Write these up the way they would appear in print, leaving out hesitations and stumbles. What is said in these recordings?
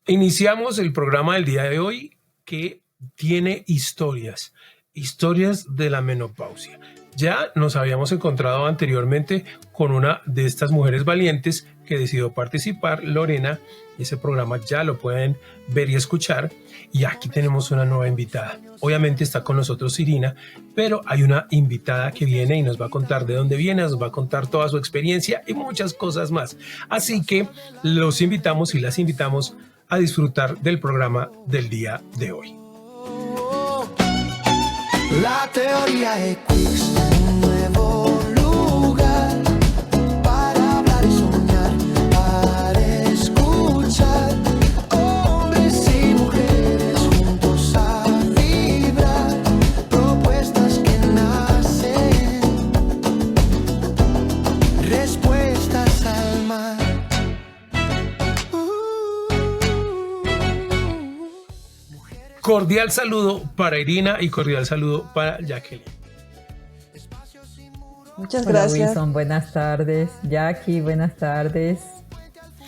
Iniciamos el programa del día de hoy que tiene historias de la menopausia. Ya nos habíamos encontrado anteriormente con una de estas mujeres valientes que decidió participar, Lorena. Ese programa ya lo pueden ver y escuchar. Y aquí tenemos una nueva invitada. Obviamente está con nosotros Irina, pero hay una invitada que viene y nos va a contar de dónde viene, nos va a contar toda su experiencia y muchas cosas más. Así que los invitamos y las invitamos a disfrutar del programa del día de hoy. La teoría X, un nuevo lugar para hablar y soñar, para escuchar, hombres y mujeres juntos a vibrar, propuestas que nacen, respuestas al mar. Cordial saludo para Irina y cordial saludo para Jacqueline. Muchas Hola gracias. Wilson, buenas tardes. Jackie, buenas tardes.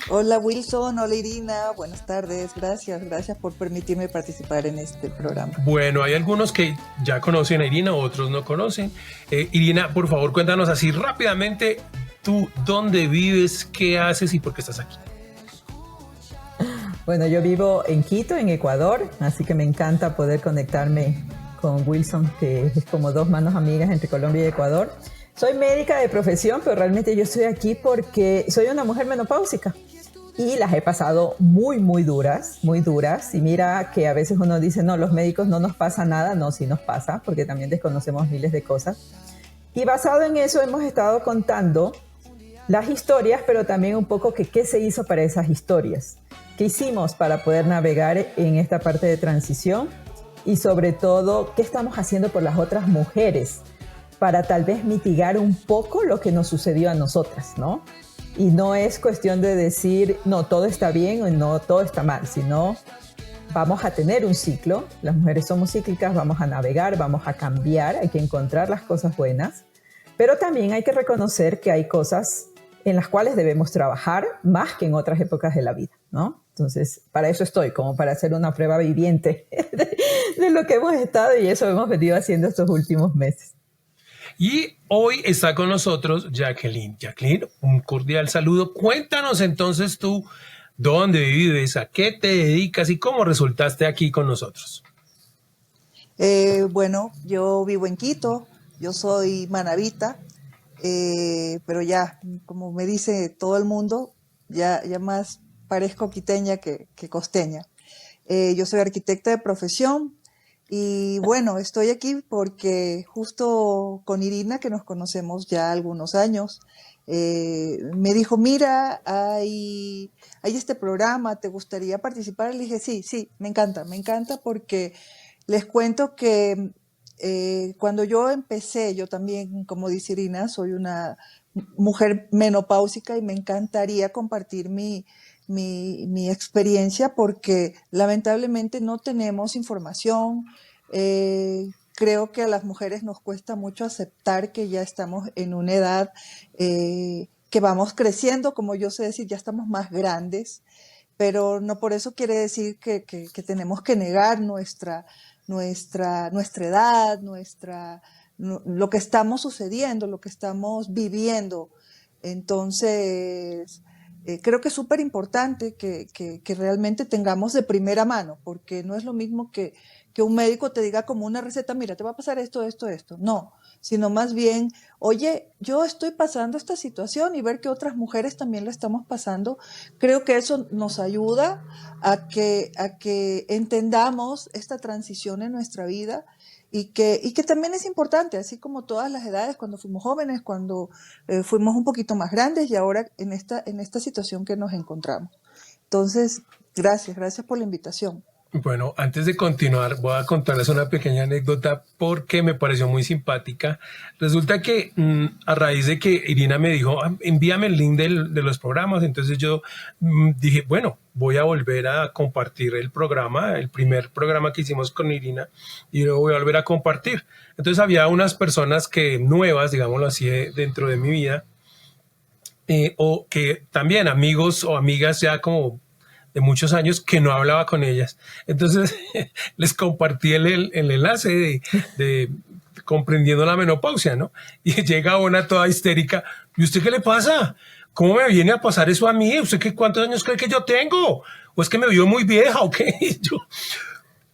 Hola Wilson, hola Irina, buenas tardes. Gracias por permitirme participar en este programa. Bueno, hay algunos que ya conocen a Irina, otros no conocen. Irina, por favor, cuéntanos así rápidamente, tú, ¿dónde vives, qué haces y por qué estás aquí? Bueno, yo vivo en Quito, en Ecuador, así que me encanta poder conectarme con Wilson, que es como dos manos amigas entre Colombia y Ecuador. Soy médica de profesión, pero realmente yo estoy aquí porque soy una mujer menopáusica y las he pasado muy duras. Y mira que a veces uno dice, no, los médicos no nos pasa nada. No, sí nos pasa, porque también desconocemos miles de cosas. Y basado en eso hemos estado contando las historias, pero también un poco que qué se hizo para esas historias. ¿Qué hicimos para poder navegar en esta parte de transición? Y sobre todo, ¿qué estamos haciendo por las otras mujeres para tal vez mitigar un poco lo que nos sucedió a nosotras, ¿no? Y no es cuestión de decir, no, todo está bien o no, todo está mal, sino vamos a tener un ciclo. Las mujeres somos cíclicas, vamos a navegar, vamos a cambiar, hay que encontrar las cosas buenas, pero también hay que reconocer que hay cosas en las cuales debemos trabajar más que en otras épocas de la vida, ¿no? Entonces, para eso estoy, como para hacer una prueba viviente de lo que hemos estado, y eso hemos venido haciendo estos últimos meses. Y hoy está con nosotros Jacqueline. Jacqueline, un cordial saludo. Cuéntanos entonces tú dónde vives, a qué te dedicas y cómo resultaste aquí con nosotros. Bueno, yo vivo en Quito, yo soy manabita, pero ya, como me dice todo el mundo, ya más parezco quiteña que costeña. Yo soy arquitecta de profesión y bueno, estoy aquí porque justo con Irina, que nos conocemos ya algunos años, me dijo, mira, hay este programa, ¿te gustaría participar? Le dije, sí, me encanta porque les cuento que cuando yo empecé, yo también, como dice Irina, soy una mujer menopáusica y me encantaría compartir mi experiencia porque lamentablemente no tenemos información. Creo que a las mujeres nos cuesta mucho aceptar que ya estamos en una edad que vamos creciendo, como yo sé decir, ya estamos más grandes, pero no por eso quiere decir que tenemos que negar nuestra edad, lo que estamos sucediendo, lo que estamos viviendo. Entonces, creo que es súper importante que realmente tengamos de primera mano, porque no es lo mismo que un médico te diga como una receta, mira, te va a pasar esto. No, sino más bien, oye, yo estoy pasando esta situación y ver que otras mujeres también la estamos pasando. Creo que eso nos ayuda a que entendamos esta transición en nuestra vida y que también es importante, así como todas las edades, cuando fuimos jóvenes, cuando fuimos un poquito más grandes y ahora en esta situación que nos encontramos. Entonces, gracias por la invitación. Bueno, antes de continuar, voy a contarles una pequeña anécdota porque me pareció muy simpática. Resulta que a raíz de que Irina me dijo, envíame el link de los programas, entonces yo dije, bueno, voy a volver a compartir el programa, el primer programa que hicimos con Irina, y lo voy a volver a compartir. Entonces había unas personas que nuevas, digámoslo así, dentro de mi vida, o que también amigos o amigas ya como de muchos años que no hablaba con ellas. Entonces les compartí el enlace de comprendiendo la menopausia, ¿no? Y llega una toda histérica. ¿Y usted qué le pasa? ¿Cómo me viene a pasar eso a mí? ¿Usted qué, cuántos años cree que yo tengo? ¿O es que me vio muy vieja o qué? Y yo,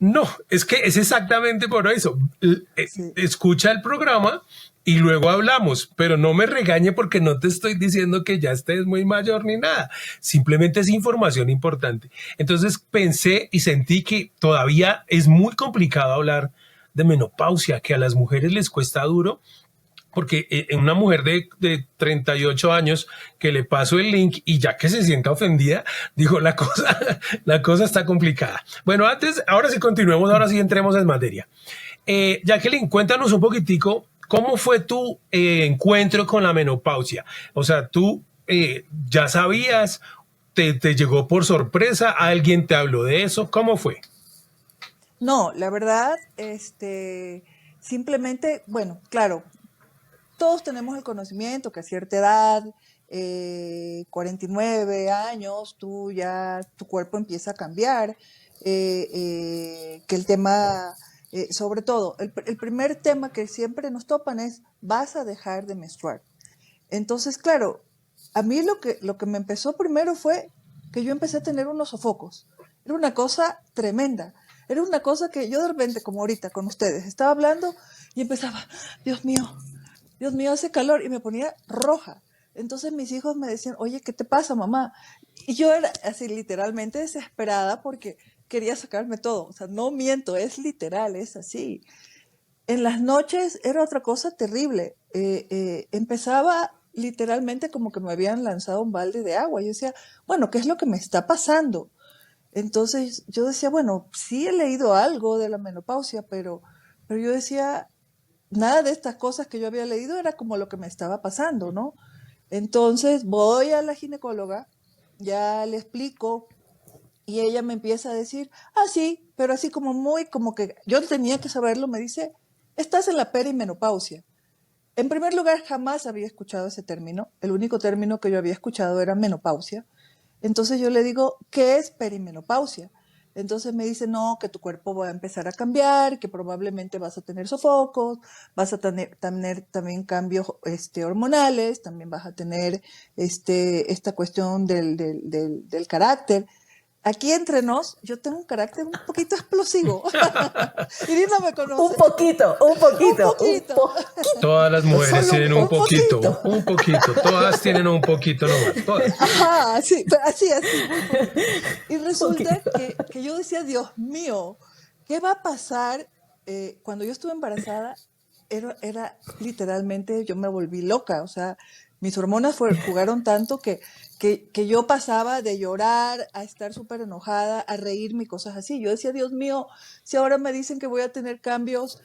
no, es que es exactamente por eso. Sí. Escucha el programa y luego hablamos, pero no me regañe porque no te estoy diciendo que ya estés muy mayor ni nada. Simplemente es información importante. Entonces pensé y sentí que todavía es muy complicado hablar de menopausia, que a las mujeres les cuesta duro, porque una mujer de 38 años que le paso el link y ya que se sienta ofendida, dijo, la cosa está complicada. Bueno, ahora sí continuemos, ahora sí entremos en materia. Jacqueline, cuéntanos un poquitico, ¿cómo fue tu encuentro con la menopausia? O sea, tú ya sabías, te llegó por sorpresa, alguien te habló de eso, ¿cómo fue? No, la verdad, simplemente, bueno, claro, todos tenemos el conocimiento que a cierta edad, 49 años, tu cuerpo empieza a cambiar, que el tema, sobre todo, el primer tema que siempre nos topan es, vas a dejar de menstruar. Entonces, claro, a mí lo que me empezó primero fue que yo empecé a tener unos sofocos. Era una cosa tremenda. Era una cosa que yo de repente, como ahorita con ustedes, estaba hablando y empezaba, Dios mío, hace calor, y me ponía roja. Entonces mis hijos me decían, oye, ¿qué te pasa, mamá? Y yo era así literalmente desesperada porque quería sacarme todo. O sea, no miento, es literal, es así. En las noches era otra cosa terrible. Empezaba literalmente como que me habían lanzado un balde de agua. Yo decía, bueno, ¿qué es lo que me está pasando? Entonces yo decía, bueno, sí he leído algo de la menopausia, pero yo decía, nada de estas cosas que yo había leído era como lo que me estaba pasando, ¿no? Entonces voy a la ginecóloga, ya le explico y ella me empieza a decir, ah, sí, pero así como muy, como que yo tenía que saberlo, me dice, estás en la perimenopausia. En primer lugar, jamás había escuchado ese término. El único término que yo había escuchado era menopausia. Entonces yo le digo, ¿qué es perimenopausia? Entonces me dice, no, que tu cuerpo va a empezar a cambiar, que probablemente vas a tener sofocos, vas a tener también cambios hormonales, también vas a tener esta cuestión del carácter. Aquí entre nos, yo tengo un carácter un poquito explosivo. Irina me conoce. Un poquito. Un poquito. Todas las mujeres Solo tienen un un poquito, todas tienen un poquito nomás, todas. Ajá, sí, pero así, muy poquito. Y resulta que yo decía, Dios mío, ¿qué va a pasar? Cuando yo estuve embarazada, era literalmente, yo me volví loca, o sea, mis hormonas jugaron tanto que yo pasaba de llorar a estar súper enojada, a reírme y cosas así. Yo decía, Dios mío, si ahora me dicen que voy a tener cambios,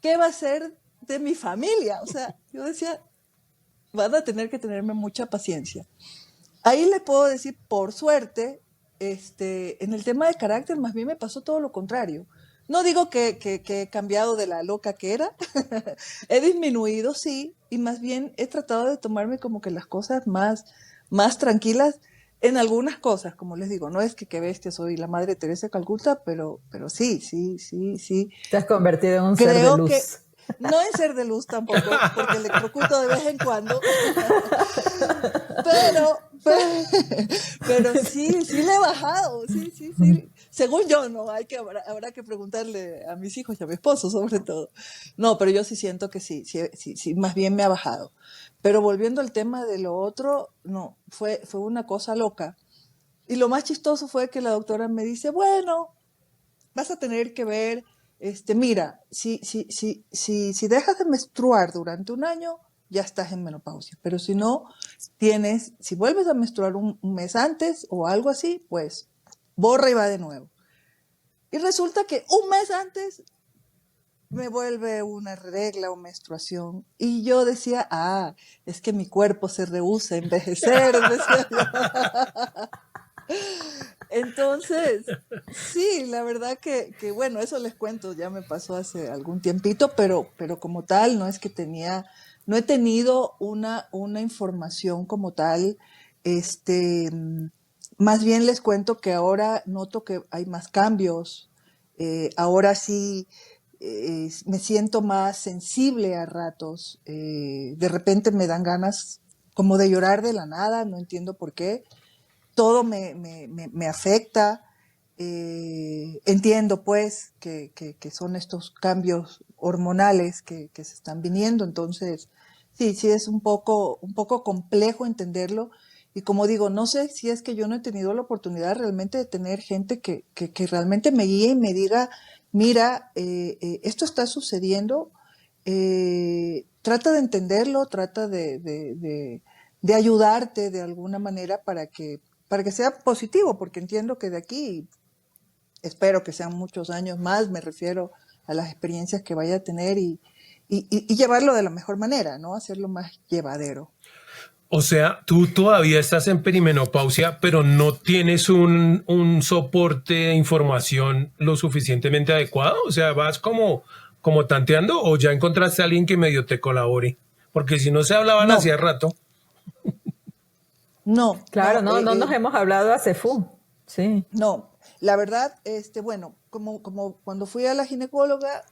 ¿qué va a ser de mi familia? O sea, yo decía, van a tener que tenerme mucha paciencia. Ahí le puedo decir, por suerte, en el tema de carácter, más bien me pasó todo lo contrario. No digo que he cambiado de la loca que era, he disminuido, sí, y más bien he tratado de tomarme como que las cosas más tranquilas en algunas cosas, como les digo, no es que qué bestia soy la Madre Teresa de Calcuta, pero sí. Te has convertido en un ser de Creo luz. que no en ser de luz tampoco, porque electrocuto de vez en cuando. Pero sí le he bajado, sí. Según yo, no, habrá que preguntarle a mis hijos y a mi esposo sobre todo. No, pero yo sí siento que sí, más bien me ha bajado. Pero volviendo al tema de lo otro, no, fue una cosa loca. Y lo más chistoso fue que la doctora me dice, bueno, vas a tener que ver, mira, si dejas de menstruar durante un año, ya estás en menopausia. Pero si no, si vuelves a menstruar un mes antes o algo así, pues borra y va de nuevo. Y resulta que un mes antes me vuelve una regla o menstruación. Y yo decía, es que mi cuerpo se rehúsa a envejecer, decía yo. Entonces, sí, la verdad que bueno, eso les cuento, ya me pasó hace algún tiempito, pero como tal, no es que no he tenido una información como tal, Más bien les cuento que ahora noto que hay más cambios. Ahora sí me siento más sensible a ratos. De repente me dan ganas como de llorar de la nada, no entiendo por qué. Todo me afecta. Entiendo pues que son estos cambios hormonales que se están viniendo, entonces sí es un poco complejo entenderlo. Y como digo, no sé si es que yo no he tenido la oportunidad realmente de tener gente que realmente me guíe y me diga, mira, esto está sucediendo, trata de entenderlo, trata de ayudarte de alguna manera para que sea positivo, porque entiendo que de aquí, espero que sean muchos años más, me refiero a las experiencias que vaya a tener y llevarlo de la mejor manera, ¿no? Hacerlo más llevadero. O sea, tú todavía estás en perimenopausia, pero no tienes un soporte de información lo suficientemente adecuado. O sea, vas como tanteando o ya encontraste a alguien que medio te colabore. Porque si no se hablaban No. hacía rato. No. Claro, no nos hemos hablado hace sí. No, la verdad, bueno, como cuando fui a la ginecóloga,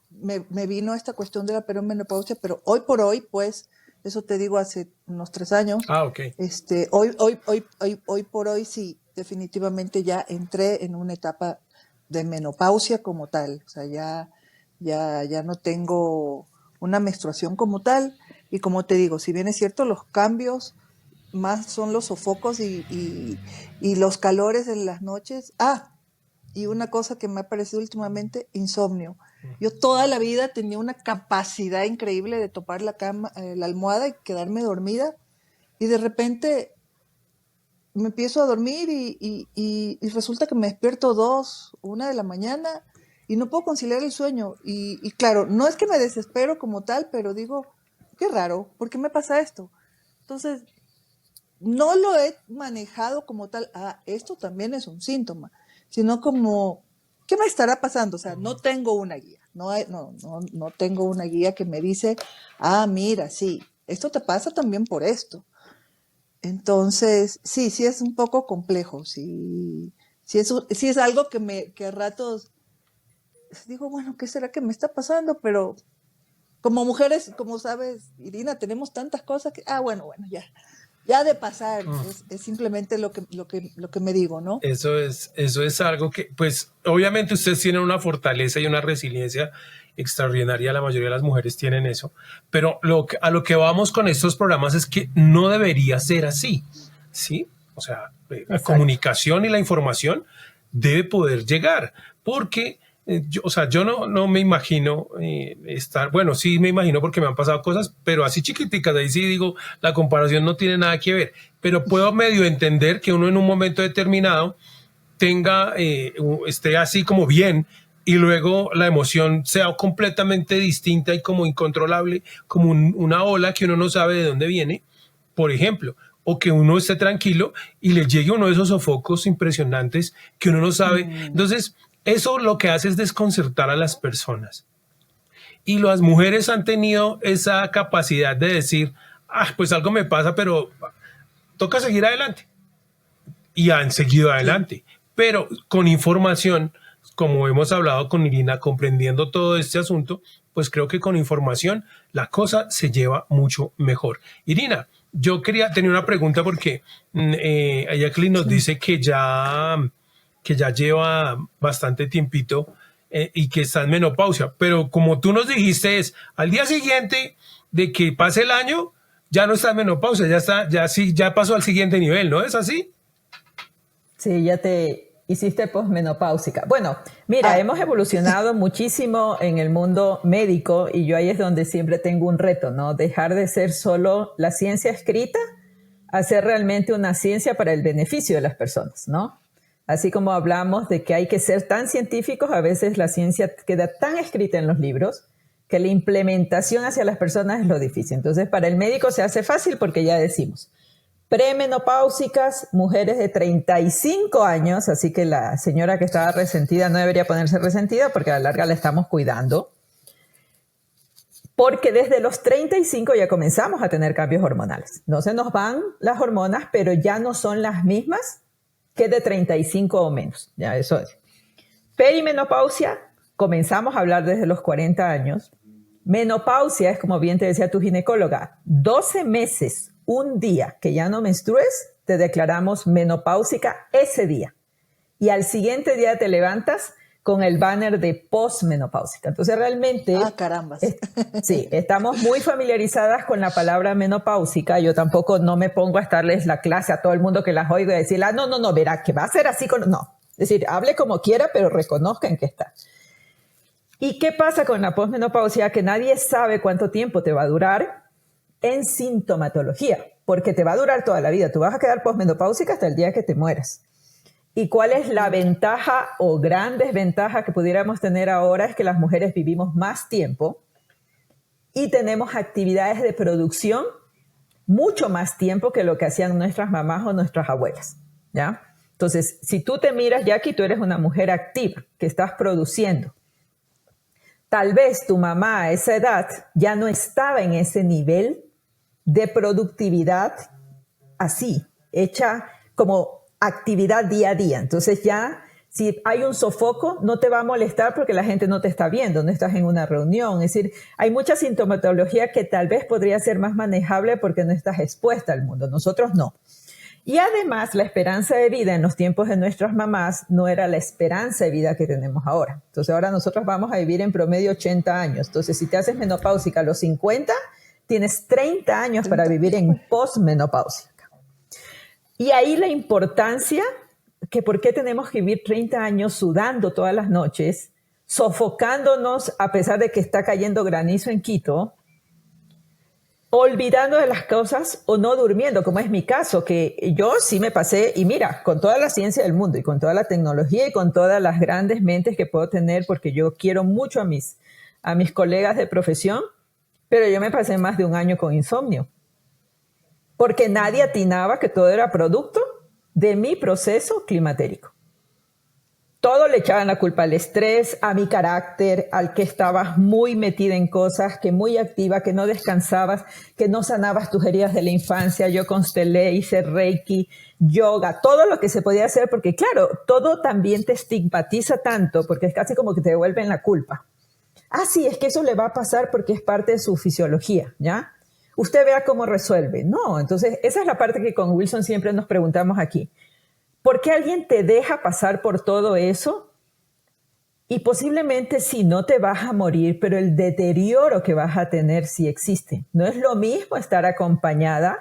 me vino esta cuestión de la perimenopausia, pero hoy por hoy, pues, eso te digo hace unos 3 años. Ah, ok. Hoy por hoy sí, definitivamente ya entré en una etapa de menopausia como tal. O sea, ya no tengo una menstruación como tal. Y como te digo, si bien es cierto, los cambios más son los sofocos y los calores en las noches. Y una cosa que me ha parecido últimamente, insomnio. Yo toda la vida tenía una capacidad increíble de topar la cama, la almohada y quedarme dormida. Y de repente me empiezo a dormir y resulta que me despierto 2, 1 de la mañana y no puedo conciliar el sueño. Y claro, no es que me desespero como tal, pero digo, qué raro, ¿por qué me pasa esto? Entonces, no lo he manejado como tal, esto también es un síntoma, sino como, ¿qué me estará pasando? O sea, no tengo una guía, no tengo una guía que me dice, mira, sí, esto te pasa también por esto. Entonces, sí es un poco complejo, sí es algo que a ratos digo, bueno, ¿qué será que me está pasando? Pero como mujeres, como sabes, Irina, tenemos tantas cosas que, bueno, ya de pasar, es simplemente lo que me digo, ¿no? Eso es algo que, pues, obviamente ustedes tienen una fortaleza y una resiliencia extraordinaria, la mayoría de las mujeres tienen eso, pero a lo que vamos con estos programas es que no debería ser así, ¿sí? O sea, la comunicación y la información debe poder llegar, porque yo no me imagino estar, bueno, sí me imagino porque me han pasado cosas, pero así chiquiticas, ahí sí digo, la comparación no tiene nada que ver, pero puedo medio entender que uno en un momento determinado esté así como bien y luego la emoción sea completamente distinta y como incontrolable, como una ola que uno no sabe de dónde viene, por ejemplo, o que uno esté tranquilo y le llegue uno de esos sofocos impresionantes que uno no sabe. Entonces, eso lo que hace es desconcertar a las personas. Y las mujeres han tenido esa capacidad de decir, pues algo me pasa, pero toca seguir adelante. Y han seguido adelante. Pero con información, como hemos hablado con Irina, comprendiendo todo este asunto, pues creo que con información la cosa se lleva mucho mejor. Irina, yo tenía una pregunta porque Jacqueline nos dice que ya lleva bastante tiempito y que está en menopausia, pero como tú nos dijiste al día siguiente de que pase el año, ya no está en menopausia, ya pasó al siguiente nivel, ¿no es así? Sí, ya te hiciste posmenopáusica. Bueno, mira, hemos evolucionado muchísimo en el mundo médico y yo ahí es donde siempre tengo un reto, ¿no? Dejar de ser solo la ciencia escrita a ser realmente una ciencia para el beneficio de las personas, ¿no? Así como hablamos de que hay que ser tan científicos, a veces la ciencia queda tan escrita en los libros que la implementación hacia las personas es lo difícil. Entonces, para el médico se hace fácil porque ya decimos, premenopáusicas, mujeres de 35 años, así que la señora que estaba resentida no debería ponerse resentida porque a la larga la estamos cuidando. Porque desde los 35 ya comenzamos a tener cambios hormonales. No se nos van las hormonas, pero ya no son las mismas que de 35 o menos. Ya, eso es. Perimenopausia, comenzamos a hablar desde los 40 años. Menopausia es, como bien te decía tu ginecóloga, 12 meses, un día que ya no menstrues, te declaramos menopáusica ese día. Y al siguiente día te levantas con el banner de posmenopáusica. Entonces realmente... caramba. Sí, estamos muy familiarizadas con la palabra menopáusica. Yo tampoco no me pongo a estarles la clase a todo el mundo que las oigo y decir, no, verá, que va a ser así con... No, es decir, hable como quiera, pero reconozcan que está. ¿Y qué pasa con la posmenopausia? Que nadie sabe cuánto tiempo te va a durar en sintomatología, porque te va a durar toda la vida. Tú vas a quedar posmenopáusica hasta el día que te mueras. ¿Y cuál es la ventaja o gran desventaja que pudiéramos tener ahora? Es que las mujeres vivimos más tiempo y tenemos actividades de producción mucho más tiempo que lo que hacían nuestras mamás o nuestras abuelas, ¿ya? Entonces, si tú te miras, Jackie, tú eres una mujer activa, que estás produciendo. Tal vez tu mamá a esa edad ya no estaba en ese nivel de productividad así, hecha como actividad día a día. Entonces ya, si hay un sofoco, no te va a molestar porque la gente no te está viendo, no estás en una reunión. Es decir, hay mucha sintomatología que tal vez podría ser más manejable porque no estás expuesta al mundo. Nosotros no. Y además, la esperanza de vida en los tiempos de nuestras mamás no era la esperanza de vida que tenemos ahora. Entonces ahora nosotros vamos a vivir en promedio 80 años. Entonces si te haces menopáusica a los 50, tienes 30 años para vivir en posmenopausia. Y ahí la importancia que por qué tenemos que vivir 30 años sudando todas las noches, sofocándonos a pesar de que está cayendo granizo en Quito, olvidando de las cosas o no durmiendo, como es mi caso, que yo sí me pasé, y mira, con toda la ciencia del mundo y con toda la tecnología y con todas las grandes mentes que puedo tener, porque yo quiero mucho a mis colegas de profesión, pero yo me pasé más de un año con insomnio. Porque nadie atinaba que todo era producto de mi proceso climatérico. Todo le echaban la culpa al estrés, a mi carácter, al que estabas muy metida en cosas, que muy activa, que no descansabas, que no sanabas tus heridas de la infancia. Yo constelé, hice reiki, yoga, todo lo que se podía hacer, porque claro, todo también te estigmatiza tanto, porque es casi como que te devuelven la culpa. Sí, es que eso le va a pasar porque es parte de su fisiología, ¿ya? Usted vea cómo resuelve. No, entonces esa es la parte que con Wilson siempre nos preguntamos aquí. ¿Por qué alguien te deja pasar por todo eso? Y posiblemente sí, no te vas a morir, pero el deterioro que vas a tener sí existe. No es lo mismo estar acompañada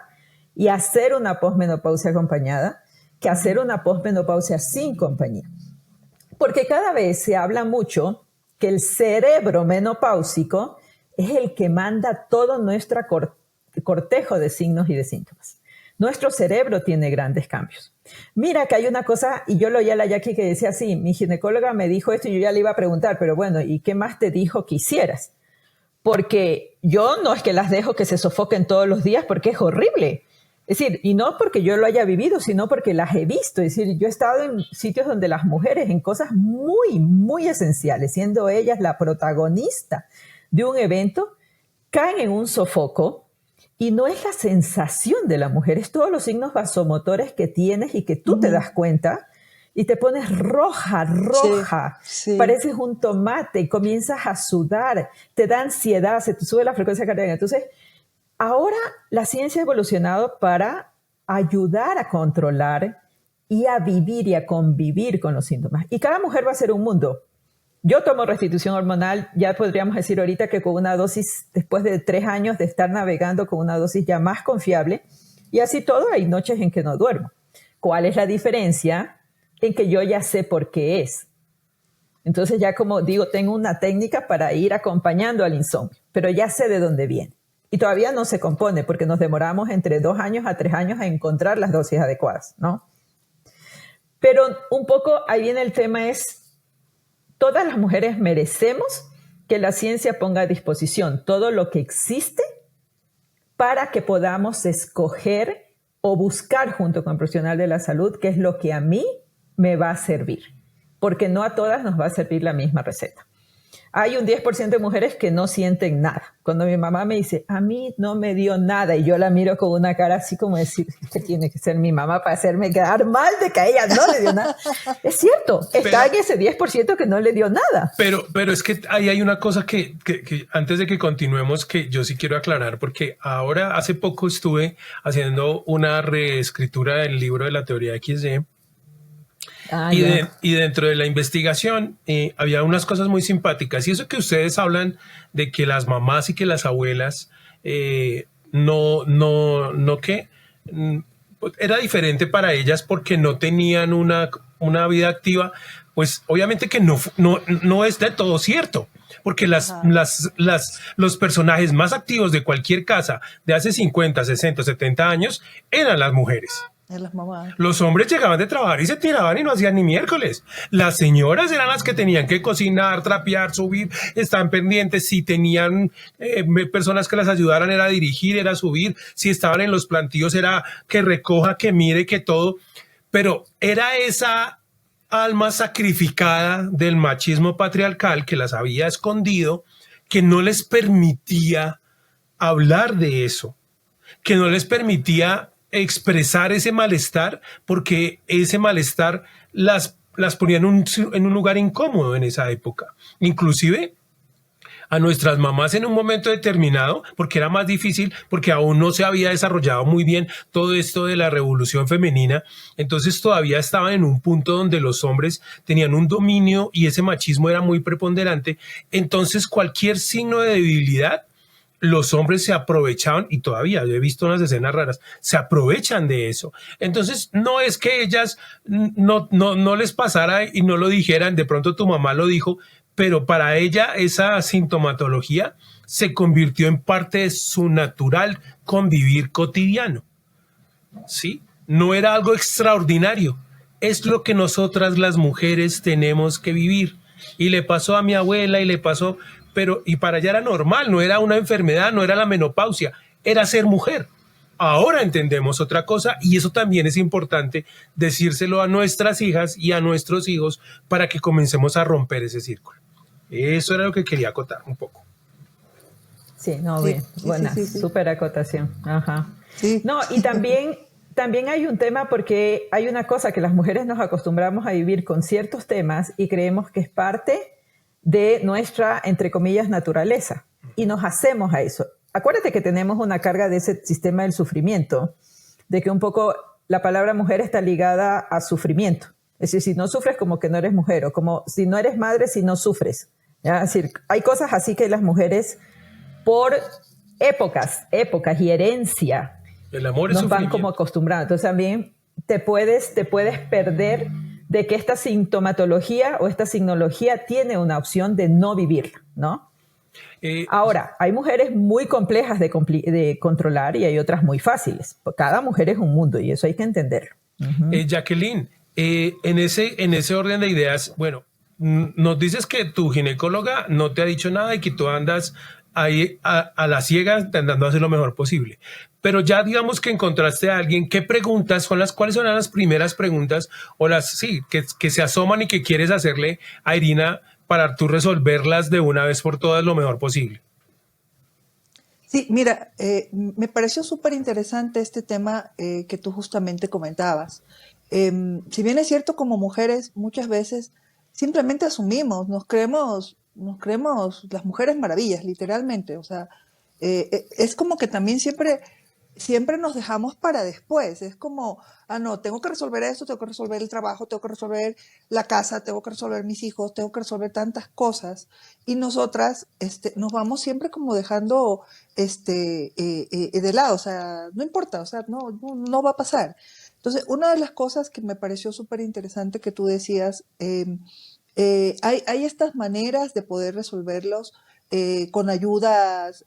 y hacer una posmenopausia acompañada que hacer una posmenopausia sin compañía. Porque cada vez se habla mucho que el cerebro menopáusico es el que manda todo nuestro cortejo de signos y de síntomas. Nuestro cerebro tiene grandes cambios. Mira que hay una cosa, y yo lo oí a la Jackie que decía así, mi ginecóloga me dijo esto y yo ya le iba a preguntar, pero bueno, ¿y qué más te dijo que hicieras? Porque yo no es que las dejo que se sofoquen todos los días porque es horrible. Es decir, y no porque yo lo haya vivido, sino porque las he visto. Es decir, yo he estado en sitios donde las mujeres en cosas muy, muy esenciales, siendo ellas la protagonista de un evento, caen en un sofoco. Y no es la sensación de la mujer, es todos los signos vasomotores que tienes y que tú te das cuenta y te pones roja, sí. Pareces un tomate y comienzas a sudar, te da ansiedad, se te sube la frecuencia cardíaca. Entonces, ahora la ciencia ha evolucionado para ayudar a controlar y a vivir y a convivir con los síntomas. Y cada mujer va a ser un mundo. Yo tomo restitución hormonal, ya podríamos decir ahorita que con una dosis, después de 3 años de estar navegando con una dosis ya más confiable, y así todo, hay noches en que no duermo. ¿Cuál es la diferencia? En que yo ya sé por qué es. Entonces ya como digo, tengo una técnica para ir acompañando al insomnio, pero ya sé de dónde viene. Y todavía no se compone porque nos demoramos entre 2 años a 3 años a encontrar las dosis adecuadas, ¿no? Pero un poco ahí viene el tema es, todas las mujeres merecemos que la ciencia ponga a disposición todo lo que existe para que podamos escoger o buscar junto con el profesional de la salud qué es lo que a mí me va a servir. Porque no a todas nos va a servir la misma receta. Hay un 10% de mujeres que no sienten nada. Cuando mi mamá me dice, a mí no me dio nada, y yo la miro con una cara así como decir, que tiene que ser mi mamá para hacerme quedar mal de que a ella no le dio nada. Es cierto, está en ese 10% que no le dio nada. Pero es que ahí hay una cosa que antes de que continuemos, que yo sí quiero aclarar, porque ahora hace poco estuve haciendo una reescritura del libro de la teoría XY. Y dentro de la investigación había unas cosas muy simpáticas. Y eso que ustedes hablan de que las mamás y que las abuelas era diferente para ellas porque no tenían una vida activa, pues obviamente que no es de todo cierto. Porque los personajes más activos de cualquier casa de hace 50, 60, 70 años eran las mujeres. Las mamás. Los hombres llegaban de trabajar y se tiraban y no hacían ni miércoles. Las señoras eran las que tenían que cocinar, trapear, subir, estaban pendientes. Si tenían personas que las ayudaran, era dirigir, era subir. Si estaban en los plantíos, era que recoja, que mire, que todo. Pero era esa alma sacrificada del machismo patriarcal que las había escondido, que no les permitía hablar de eso, que no les permitía expresar ese malestar, porque ese malestar las ponía en un lugar incómodo en esa época. Inclusive a nuestras mamás en un momento determinado, porque era más difícil, porque aún no se había desarrollado muy bien todo esto de la revolución femenina, entonces todavía estaban en un punto donde los hombres tenían un dominio y ese machismo era muy preponderante, entonces cualquier signo de debilidad, los hombres se aprovechaban, y todavía yo he visto unas escenas raras, se aprovechan de eso. Entonces no es que ellas no les pasara y no lo dijeran, de pronto tu mamá lo dijo, pero para ella esa sintomatología se convirtió en parte de su natural convivir cotidiano, ¿sí? No era algo extraordinario, es lo que nosotras las mujeres tenemos que vivir. Y le pasó a mi abuela y le pasó, y para ella era normal, no era una enfermedad, no era la menopausia, era ser mujer. Ahora entendemos otra cosa y eso también es importante decírselo a nuestras hijas y a nuestros hijos para que comencemos a romper ese círculo. Eso era lo que quería acotar un poco. Sí, no, bien, buena, súper acotación. Ajá. Sí. No, y también hay un tema porque hay una cosa que las mujeres nos acostumbramos a vivir con ciertos temas y creemos que es parte de nuestra, entre comillas, naturaleza. Y nos hacemos a eso. Acuérdate que tenemos una carga de ese sistema del sufrimiento, de que un poco la palabra mujer está ligada a sufrimiento. Es decir, si no sufres, como que no eres mujer, o como si no eres madre, si no sufres. ¿Ya? Es decir, hay cosas así que las mujeres, por épocas y herencia, el amor es nos van sufrimiento. como acostumbrando. Entonces también te puedes perder de que esta sintomatología o esta signología tiene una opción de no vivirla, ¿no? Ahora, hay mujeres muy complejas de controlar y hay otras muy fáciles. Cada mujer es un mundo y eso hay que entenderlo. Jacqueline, en ese orden de ideas, bueno, nos dices que tu ginecóloga no te ha dicho nada y que tú andas ahí a la ciega intentando hacer lo mejor posible. Pero ya digamos que encontraste a alguien, ¿qué preguntas cuáles son las primeras preguntas o que se asoman y que quieres hacerle a Irina para tú resolverlas de una vez por todas lo mejor posible? Sí, mira, me pareció súper interesante este tema que tú justamente comentabas. Si bien es cierto, como mujeres muchas veces simplemente asumimos, nos creemos las mujeres maravillas, literalmente. O sea, es como que también siempre nos dejamos para después. Es como, no, tengo que resolver esto, tengo que resolver el trabajo, tengo que resolver la casa, tengo que resolver mis hijos, tengo que resolver tantas cosas. Y nosotras nos vamos siempre como dejando de lado. O sea, no importa, o sea, no va a pasar. Entonces, una de las cosas que me pareció súper interesante que tú decías, hay estas maneras de poder resolverlos con ayudas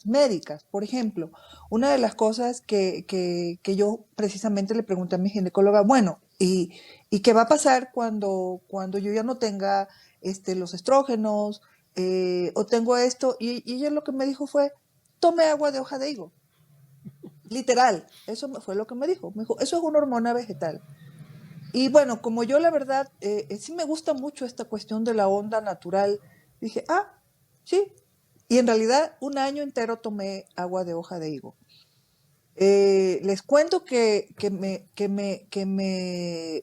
médicas. Por ejemplo, una de las cosas que yo precisamente le pregunté a mi ginecóloga, bueno, ¿y qué va a pasar cuando yo ya no tenga los estrógenos o tengo esto? Y ella lo que me dijo fue, tome agua de hoja de higo. Literal, eso fue lo que me dijo. Me dijo, eso es una hormona vegetal. Y bueno, como yo la verdad, sí me gusta mucho esta cuestión de la onda natural, dije, sí. Y en realidad 1 año entero tomé agua de hoja de higo. Les cuento que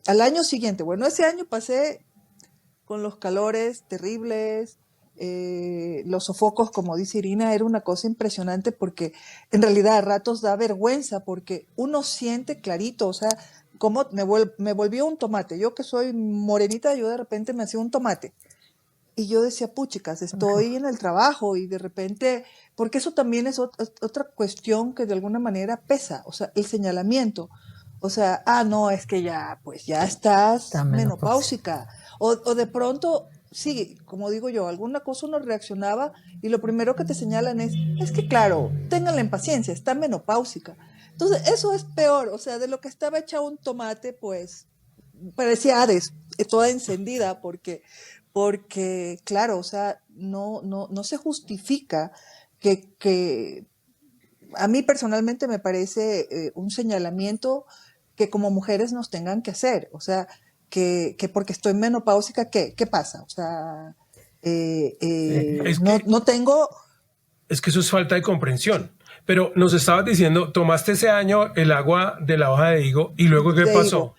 al año siguiente, bueno, ese año pasé con los calores terribles, los sofocos, como dice Irina, era una cosa impresionante porque en realidad a ratos da vergüenza porque uno siente clarito, o sea, como me volvió un tomate. Yo que soy morenita, yo de repente me hacía un tomate. Y yo decía, puchicas, estoy en el trabajo y de repente, porque eso también es otra cuestión que de alguna manera pesa, o sea, el señalamiento. O sea, no, es que ya, pues ya estás Está menopáusica. menopáusica. O de pronto, sí, como digo yo, alguna cosa uno reaccionaba y lo primero que te señalan es que claro, ténganle paciencia, está menopáusica. Entonces, eso es peor, o sea, de lo que estaba hecha un tomate, pues parecía Hades, toda encendida, porque claro, o sea, no se justifica que a mí personalmente me parece un señalamiento que como mujeres nos tengan que hacer, o sea, que porque estoy menopáusica, ¿qué pasa? O sea, no tengo... Es que eso es falta de comprensión. Pero nos estabas diciendo, tomaste ese año el agua de la hoja de higo y luego ¿qué pasó? Higo.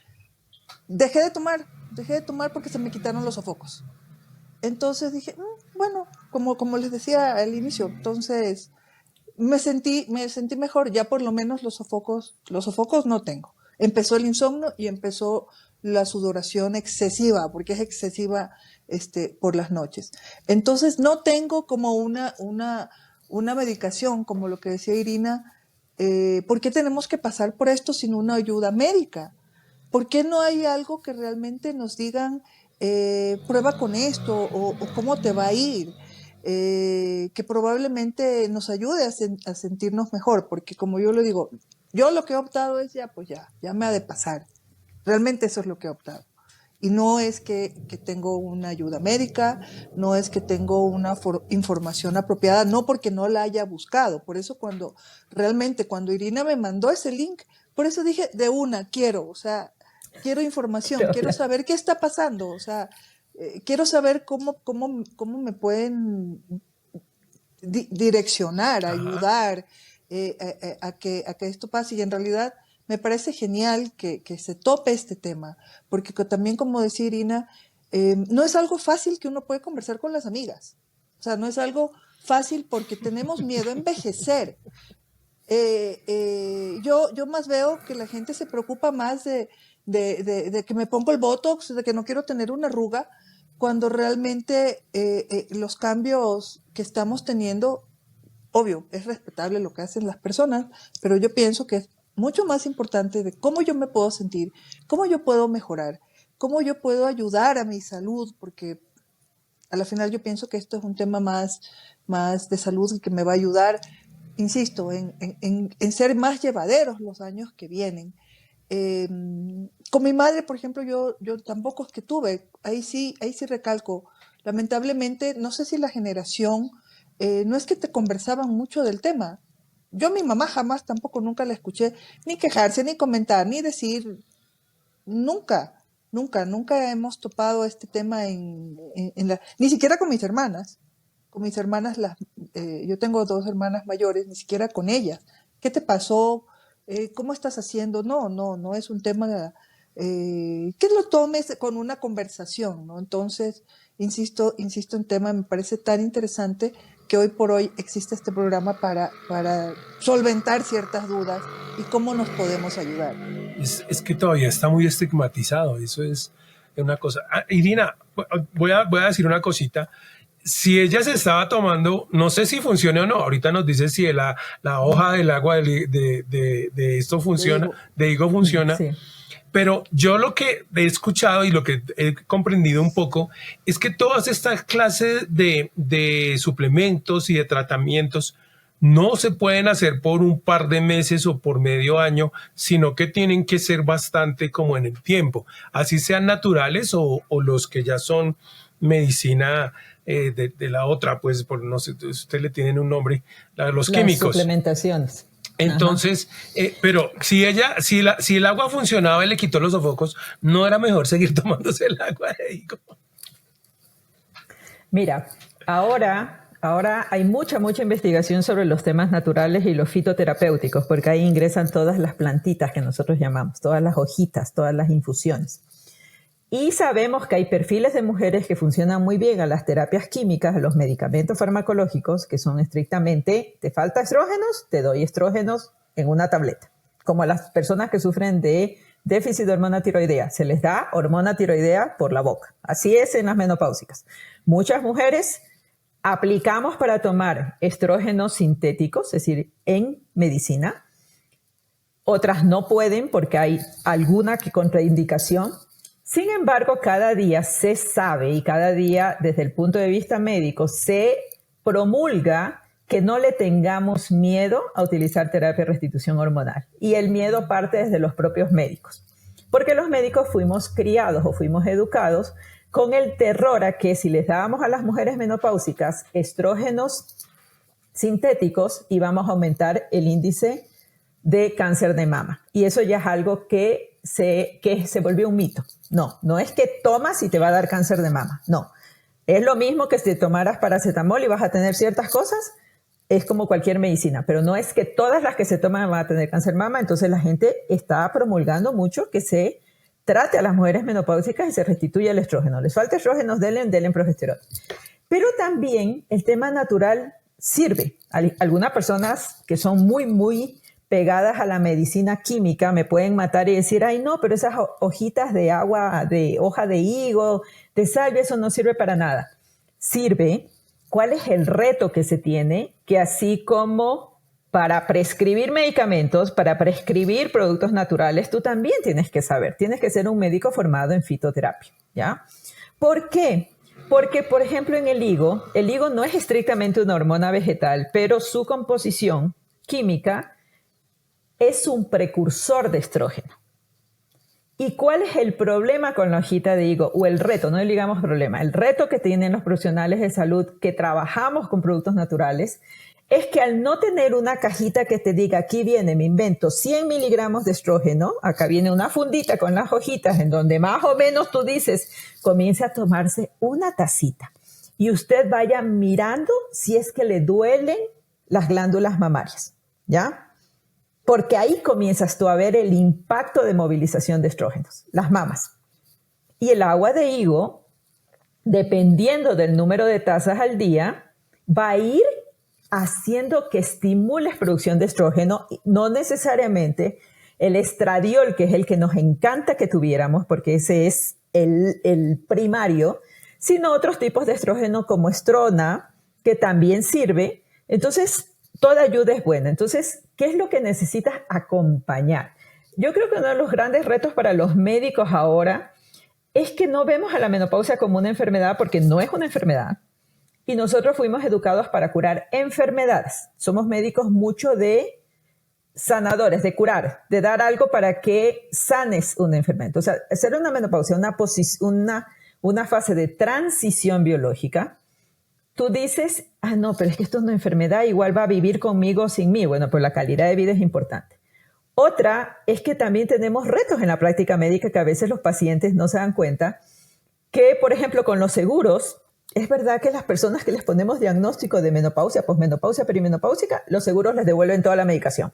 Dejé de tomar porque se me quitaron los sofocos. Entonces dije, bueno, como les decía al inicio, entonces me sentí mejor, ya por lo menos los sofocos no tengo. Empezó el insomnio y empezó la sudoración excesiva, porque es excesiva por las noches. Entonces no tengo como una medicación, como lo que decía Irina, ¿por qué tenemos que pasar por esto sin una ayuda médica? ¿Por qué no hay algo que realmente nos digan, prueba con esto o cómo te va a ir? Que probablemente nos ayude a sentirnos mejor, porque como yo le digo, yo lo que he optado es ya me ha de pasar. Realmente eso es lo que he optado. Y no es que tengo una ayuda médica, no es que tengo una información apropiada, no porque no la haya buscado. Por eso cuando Irina me mandó ese link, por eso dije, quiero información, quiero saber qué está pasando, o sea, quiero saber cómo me pueden direccionar, ayudar a que esto pase. Y en realidad me parece genial que se tope este tema, porque también, como decía Irina, no es algo fácil que uno puede conversar con las amigas. O sea, no es algo fácil porque tenemos miedo a envejecer. Yo más veo que la gente se preocupa más de que me pongo el Botox, de que no quiero tener una arruga, cuando realmente los cambios que estamos teniendo, obvio, es respetable lo que hacen las personas, pero yo pienso que es mucho más importante de cómo yo me puedo sentir, cómo yo puedo mejorar, cómo yo puedo ayudar a mi salud, porque a la final yo pienso que esto es un tema más de salud y que me va a ayudar, insisto, en ser más llevaderos los años que vienen. Con mi madre, por ejemplo, yo tampoco es que tuve, ahí sí recalco, lamentablemente, no sé si la generación, no es que te conversaban mucho del tema. Yo a mi mamá jamás tampoco nunca la escuché ni quejarse, ni comentar, ni decir, nunca hemos topado este tema ni siquiera con mis hermanas. Con mis hermanas, yo tengo 2 hermanas mayores, ni siquiera con ellas. ¿Qué te pasó? ¿Cómo estás haciendo? No es un tema que lo tomes con una conversación, ¿no? Entonces, insisto en tema, me parece tan interesante que hoy por hoy existe este programa para solventar ciertas dudas y cómo nos podemos ayudar. Es que todavía está muy estigmatizado, eso es una cosa. Irina, voy a decir una cosita. Si ella se estaba tomando, no sé si funciona o no, ahorita nos dice si la hoja del agua de esto funciona, de higo funciona, sí. Pero yo lo que he escuchado y lo que he comprendido un poco es que todas estas clases de suplementos y de tratamientos no se pueden hacer por un par de meses o por medio año, sino que tienen que ser bastante como en el tiempo, así sean naturales o los que ya son medicina de la otra, pues no sé, ustedes le tienen un nombre, los químicos. Suplementaciones. Ajá. Entonces, pero si el agua funcionaba y le quitó los sofocos, ¿no era mejor seguir tomándose el agua de higo? Mira, ahora hay mucha investigación sobre los temas naturales y los fitoterapéuticos, porque ahí ingresan todas las plantitas que nosotros llamamos, todas las hojitas, todas las infusiones. Y sabemos que hay perfiles de mujeres que funcionan muy bien a las terapias químicas, a los medicamentos farmacológicos, que son estrictamente, te falta estrógenos, te doy estrógenos en una tableta. Como a las personas que sufren de déficit de hormona tiroidea, se les da hormona tiroidea por la boca. Así es en las menopáusicas. Muchas mujeres aplicamos para tomar estrógenos sintéticos, es decir, en medicina. Otras no pueden porque hay alguna contraindicación. Sin embargo, cada día se sabe y cada día desde el punto de vista médico se promulga que no le tengamos miedo a utilizar terapia de restitución hormonal. Y el miedo parte desde los propios médicos. Porque los médicos fuimos criados o fuimos educados con el terror a que si les dábamos a las mujeres menopáusicas estrógenos sintéticos íbamos a aumentar el índice de cáncer de mama. Y eso ya es algo que se volvió un mito. No es que tomas y te va a dar cáncer de mama. No. Es lo mismo que si tomaras paracetamol y vas a tener ciertas cosas. Es como cualquier medicina, pero no es que todas las que se toman van a tener cáncer de mama. Entonces la gente está promulgando mucho que se trate a las mujeres menopáusicas y se restituya el estrógeno. Les falta estrógenos, denle progesterona. Pero también el tema natural sirve. Algunas personas que son muy pegadas a la medicina química me pueden matar y decir, ay no, pero esas hojitas de agua, de hoja de higo, de salvia, eso no sirve para nada. Sirve. ¿Cuál es el reto que se tiene? Que así como para prescribir medicamentos, para prescribir productos naturales, tú también tienes que saber, tienes que ser un médico formado en fitoterapia, ¿ya? ¿Por qué? Porque, por ejemplo, en el higo no es estrictamente una hormona vegetal, pero su composición química es un precursor de estrógeno. ¿Y cuál es el problema con la hojita de higo? O el reto, no le digamos problema. El reto que tienen los profesionales de salud que trabajamos con productos naturales es que al no tener una cajita que te diga, aquí viene, me invento 100 miligramos de estrógeno, acá viene una fundita con las hojitas en donde más o menos tú dices, comience a tomarse una tacita y usted vaya mirando si es que le duelen las glándulas mamarias, ¿ya? Porque ahí comienzas tú a ver el impacto de movilización de estrógenos, las mamas. Y el agua de higo, dependiendo del número de tazas al día, va a ir haciendo que estimules producción de estrógeno, no necesariamente el estradiol, que es el que nos encanta que tuviéramos, porque ese es el primario, sino otros tipos de estrógeno como estrona, que también sirve. Entonces, toda ayuda es buena. Entonces, ¿qué es lo que necesitas acompañar? Yo creo que uno de los grandes retos para los médicos ahora es que no vemos a la menopausia como una enfermedad, porque no es una enfermedad. Y nosotros fuimos educados para curar enfermedades. Somos médicos mucho de sanadores, de curar, de dar algo para que sanes una enfermedad. O sea, hacer una menopausia, una fase de transición biológica, tú dices, no, pero es que esto es una enfermedad, igual va a vivir conmigo o sin mí. Bueno, pues la calidad de vida es importante. Otra es que también tenemos retos en la práctica médica que a veces los pacientes no se dan cuenta, que por ejemplo con los seguros, es verdad que las personas que les ponemos diagnóstico de menopausia, posmenopausia, perimenopáusica, los seguros les devuelven toda la medicación.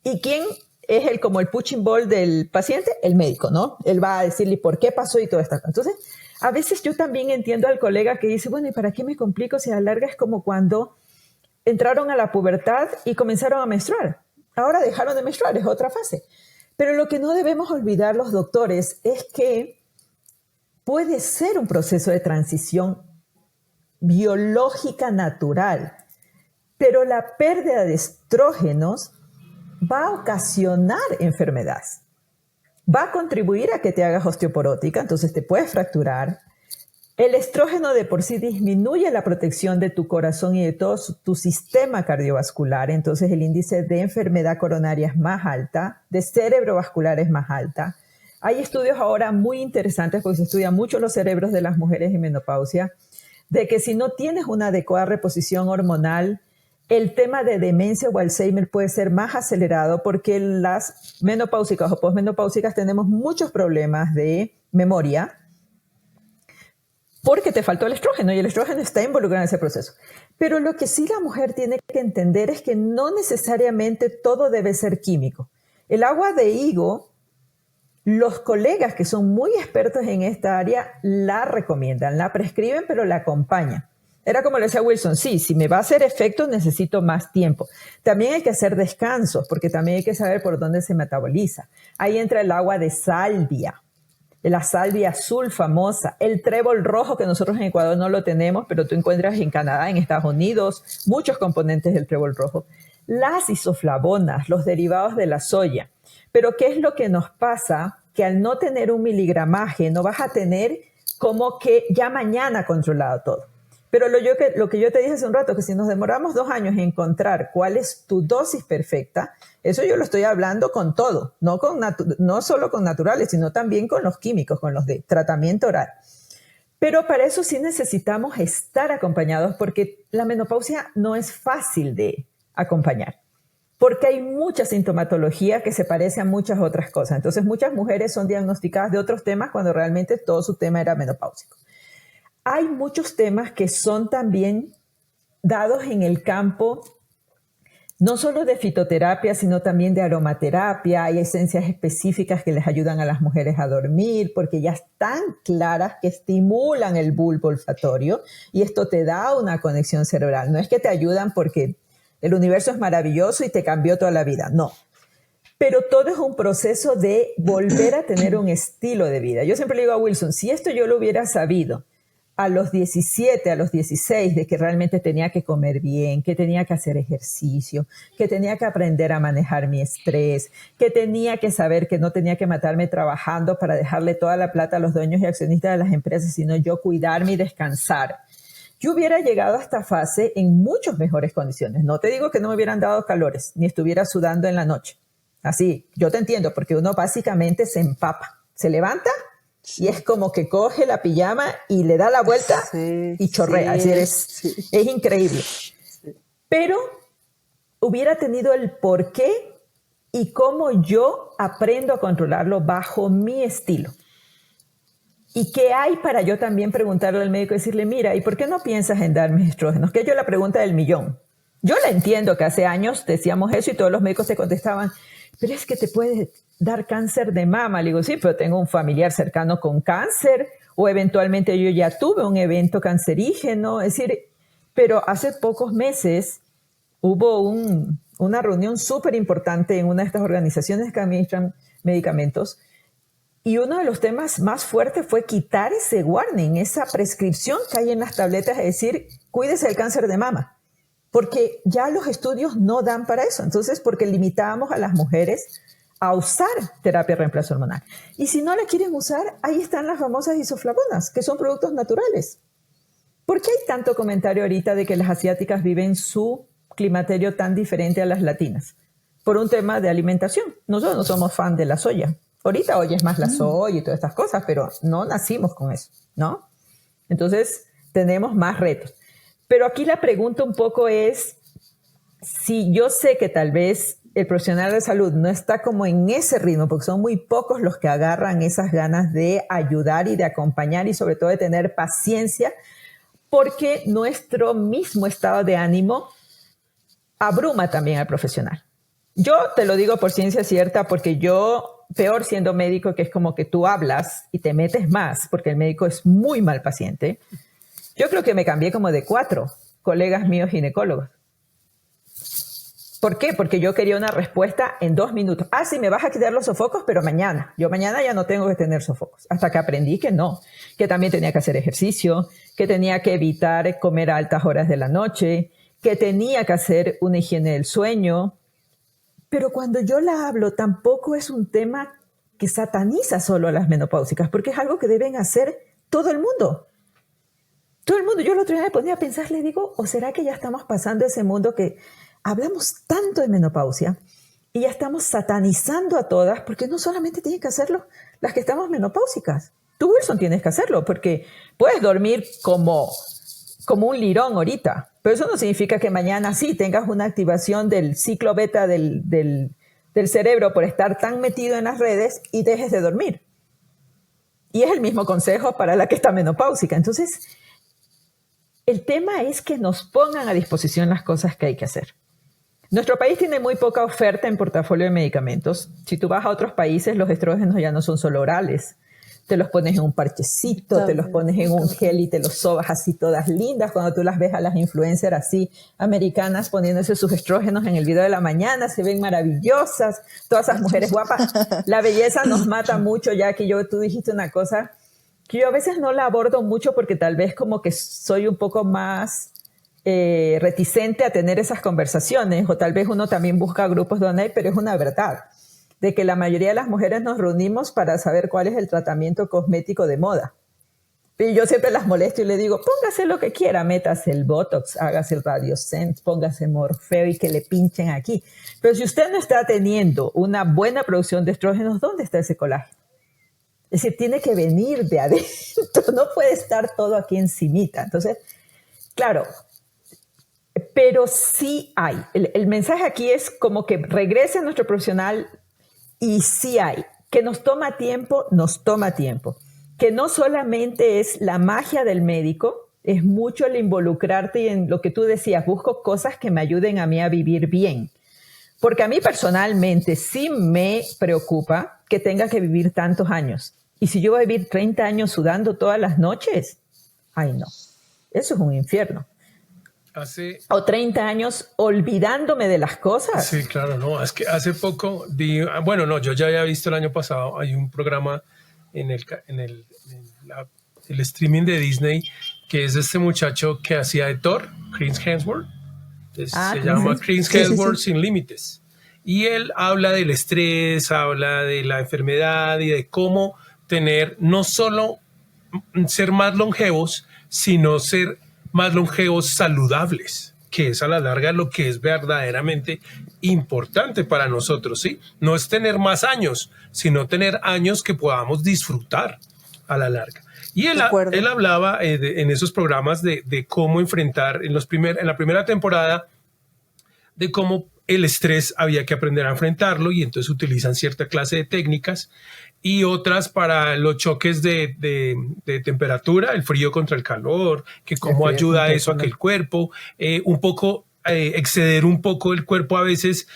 ¿Y quién es como el punching ball del paciente? El médico, ¿no? Él va a decirle por qué pasó y todo esto. Entonces, a veces yo también entiendo al colega que dice, bueno, ¿y para qué me complico si a la larga es como cuando entraron a la pubertad y comenzaron a menstruar? Ahora dejaron de menstruar, es otra fase. Pero lo que no debemos olvidar los doctores es que puede ser un proceso de transición biológica natural, pero la pérdida de estrógenos va a ocasionar enfermedades. Va a contribuir a que te hagas osteoporótica, entonces te puedes fracturar. El estrógeno de por sí disminuye la protección de tu corazón y de todo tu sistema cardiovascular, entonces el índice de enfermedad coronaria es más alta, de cerebrovascular es más alta. Hay estudios ahora muy interesantes porque se estudian mucho los cerebros de las mujeres en menopausia, de que si no tienes una adecuada reposición hormonal, el tema de demencia o Alzheimer puede ser más acelerado porque las menopáusicas o posmenopáusicas tenemos muchos problemas de memoria porque te faltó el estrógeno y el estrógeno está involucrado en ese proceso. Pero lo que sí la mujer tiene que entender es que no necesariamente todo debe ser químico. El agua de higo, los colegas que son muy expertos en esta área la recomiendan, la prescriben, pero la acompañan. Era como le decía Wilson, sí, si me va a hacer efecto necesito más tiempo. También hay que hacer descansos, porque también hay que saber por dónde se metaboliza. Ahí entra el agua de salvia, la salvia azul famosa, el trébol rojo que nosotros en Ecuador no lo tenemos, pero tú encuentras en Canadá, en Estados Unidos, muchos componentes del trébol rojo. Las isoflavonas, los derivados de la soya. Pero ¿qué es lo que nos pasa? Que al no tener un miligramaje no vas a tener como que ya mañana controlado todo. Pero lo que yo te dije hace un rato, que si nos demoramos 2 años en encontrar cuál es tu dosis perfecta, eso yo lo estoy hablando con todo, no solo con naturales, sino también con los químicos, con los de tratamiento oral. Pero para eso sí necesitamos estar acompañados porque la menopausia no es fácil de acompañar. Porque hay mucha sintomatología que se parece a muchas otras cosas. Entonces muchas mujeres son diagnosticadas de otros temas cuando realmente todo su tema era menopáusico. Hay muchos temas que son también dados en el campo, no solo de fitoterapia, sino también de aromaterapia. Hay esencias específicas que les ayudan a las mujeres a dormir porque ya están claras que estimulan el bulbo olfatorio y esto te da una conexión cerebral. No es que te ayudan porque el universo es maravilloso y te cambió toda la vida, no. Pero todo es un proceso de volver a tener un estilo de vida. Yo siempre le digo a Wilson, si esto yo lo hubiera sabido a los 17, a los 16, de que realmente tenía que comer bien, que tenía que hacer ejercicio, que tenía que aprender a manejar mi estrés, que tenía que saber que no tenía que matarme trabajando para dejarle toda la plata a los dueños y accionistas de las empresas, sino yo cuidarme y descansar. Yo hubiera llegado a esta fase en muchas mejores condiciones. No te digo que no me hubieran dado calores, ni estuviera sudando en la noche. Así, yo te entiendo, porque uno básicamente se empapa, se levanta y es como que coge la pijama y le da la vuelta y chorrea. Es decir, es increíble. Pero hubiera tenido el por qué y cómo yo aprendo a controlarlo bajo mi estilo. ¿Y qué hay para yo también preguntarle al médico y decirle, mira, ¿y por qué no piensas en darme estrógenos? Que es yo la pregunta del millón. Yo la entiendo que hace años decíamos eso y todos los médicos te contestaban, pero es que te puede dar cáncer de mama. Le digo, sí, pero tengo un familiar cercano con cáncer o eventualmente yo ya tuve un evento cancerígeno. Es decir, pero hace pocos meses hubo una reunión súper importante en una de estas organizaciones que administran medicamentos y uno de los temas más fuertes fue quitar ese warning, esa prescripción que hay en las tabletas, es decir, cuídese del cáncer de mama. Porque ya los estudios no dan para eso. Entonces, porque limitábamos a las mujeres a usar terapia de reemplazo hormonal. Y si no la quieren usar, ahí están las famosas isoflavonas, que son productos naturales. ¿Por qué hay tanto comentario ahorita de que las asiáticas viven su climaterio tan diferente a las latinas? Por un tema de alimentación. Nosotros no somos fan de la soya. Ahorita oyes más la soya y todas estas cosas, pero no nacimos con eso, ¿no? Entonces, tenemos más retos. Pero aquí la pregunta un poco es, si yo sé que tal vez el profesional de salud no está como en ese ritmo, porque son muy pocos los que agarran esas ganas de ayudar y de acompañar y sobre todo de tener paciencia, porque nuestro mismo estado de ánimo abruma también al profesional. Yo te lo digo por ciencia cierta, porque yo, peor siendo médico, que es como que tú hablas y te metes más, porque el médico es muy mal paciente. Yo creo que me cambié como de 4 colegas míos ginecólogos. ¿Por qué? Porque yo quería una respuesta en 2 minutos. Ah, sí, me vas a quitar los sofocos, pero mañana. Yo mañana ya no tengo que tener sofocos. Hasta que aprendí que no, que también tenía que hacer ejercicio, que tenía que evitar comer a altas horas de la noche, que tenía que hacer una higiene del sueño. Pero cuando yo la hablo, tampoco es un tema que sataniza solo a las menopáusicas, porque es algo que deben hacer todo el mundo. Todo el mundo. Yo el otro día me ponía a pensar, le digo, ¿o será que ya estamos pasando ese mundo que hablamos tanto de menopausia y ya estamos satanizando a todas? Porque no solamente tienen que hacerlo las que estamos menopáusicas. Tú, Wilson, tienes que hacerlo porque puedes dormir como un lirón ahorita, Pero eso no significa que mañana sí tengas una activación del ciclo beta del cerebro por estar tan metido en las redes y dejes de dormir. Y es el mismo consejo para la que está menopáusica. Entonces, el tema es que nos pongan a disposición las cosas que hay que hacer. Nuestro país tiene muy poca oferta en portafolio de medicamentos. Si tú vas a otros países, los estrógenos ya no son solo orales. Te los pones en un parchecito, te los pones en un gel y te los sobas así todas lindas. Cuando tú las ves a las influencers así americanas poniéndose sus estrógenos en el video de la mañana, se ven maravillosas. Todas esas mujeres guapas. La belleza nos mata mucho, ya que tú dijiste una cosa que yo a veces no la abordo mucho porque tal vez como que soy un poco más reticente a tener esas conversaciones, o tal vez uno también busca grupos donde hay, pero es una verdad de que la mayoría de las mujeres nos reunimos para saber cuál es el tratamiento cosmético de moda. Y yo siempre las molesto y le digo, póngase lo que quiera, métase el Botox, hágase el Radiosent, póngase Morfeo y que le pinchen aquí. Pero si usted no está teniendo una buena producción de estrógenos, ¿dónde está ese colágeno? Es decir, tiene que venir de adentro, no puede estar todo aquí encimita. Entonces, claro, pero sí hay. El mensaje aquí es como que regrese a nuestro profesional. Y sí hay, que nos toma tiempo. Que no solamente es la magia del médico, es mucho el involucrarte en lo que tú decías, busco cosas que me ayuden a mí a vivir bien. Porque a mí personalmente sí me preocupa que tenga que vivir tantos años. Y si yo voy a vivir 30 años sudando todas las noches, ay no, eso es un infierno. O 30 años olvidándome de las cosas. Sí, claro, no, es que hace poco yo ya había visto el año pasado, hay un programa en el streaming de Disney que es este muchacho que hacía de Thor, Chris Hemsworth. Se llama Chris Hemsworth Sin Límites. Y él habla del estrés, habla de la enfermedad y de cómo tener, no solo ser más longevos, sino ser más longevos saludables, que es a la larga lo que es verdaderamente importante para nosotros, ¿sí? No es tener más años, sino tener años que podamos disfrutar a la larga. Y él hablaba en esos programas de cómo enfrentar en la primera temporada, de cómo el estrés había que aprender a enfrentarlo, y entonces utilizan cierta clase de técnicas y otras para los choques de temperatura, el frío contra el calor, que cómo ayuda eso a que el cuerpo exceder un poco el cuerpo a veces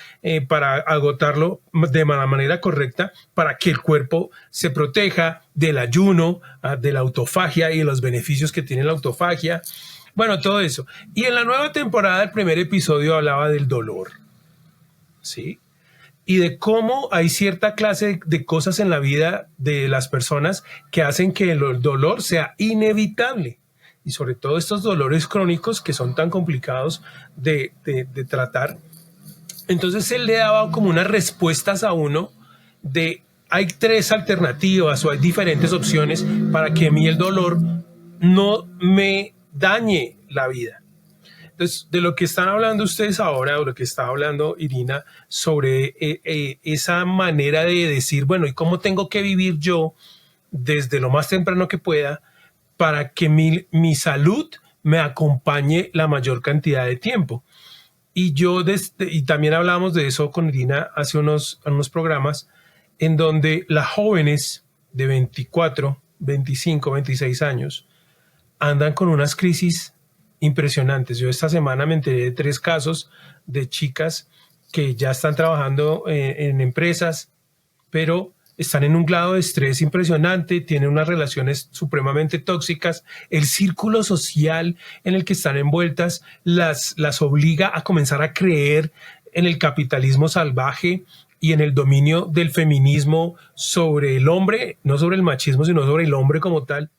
para agotarlo de la manera correcta, para que el cuerpo se proteja del ayuno, de la autofagia y de los beneficios que tiene la autofagia. Bueno, todo eso. Y en la nueva temporada, el primer episodio hablaba del dolor, ¿sí? Y de cómo hay cierta clase de cosas en la vida de las personas que hacen que el dolor sea inevitable. Y sobre todo estos dolores crónicos que son tan complicados de tratar. Entonces él le daba como unas respuestas a uno de hay 3 alternativas o hay diferentes opciones para que a mí el dolor no me dañe la vida. Entonces, de lo que están hablando ustedes ahora, o lo que está hablando Irina, sobre esa manera de decir, bueno, ¿y cómo tengo que vivir yo desde lo más temprano que pueda para que mi salud me acompañe la mayor cantidad de tiempo? Y y también hablamos de eso con Irina hace unos programas, en donde las jóvenes de 24, 25, 26 años andan con unas crisis impresionantes. Yo esta semana me enteré de 3 casos de chicas que ya están trabajando en empresas, pero están en un grado de estrés impresionante, tienen unas relaciones supremamente tóxicas, el círculo social en el que están envueltas las obliga a comenzar a creer en el capitalismo salvaje y en el dominio del feminismo sobre el hombre, no sobre el machismo, sino sobre el hombre como tal.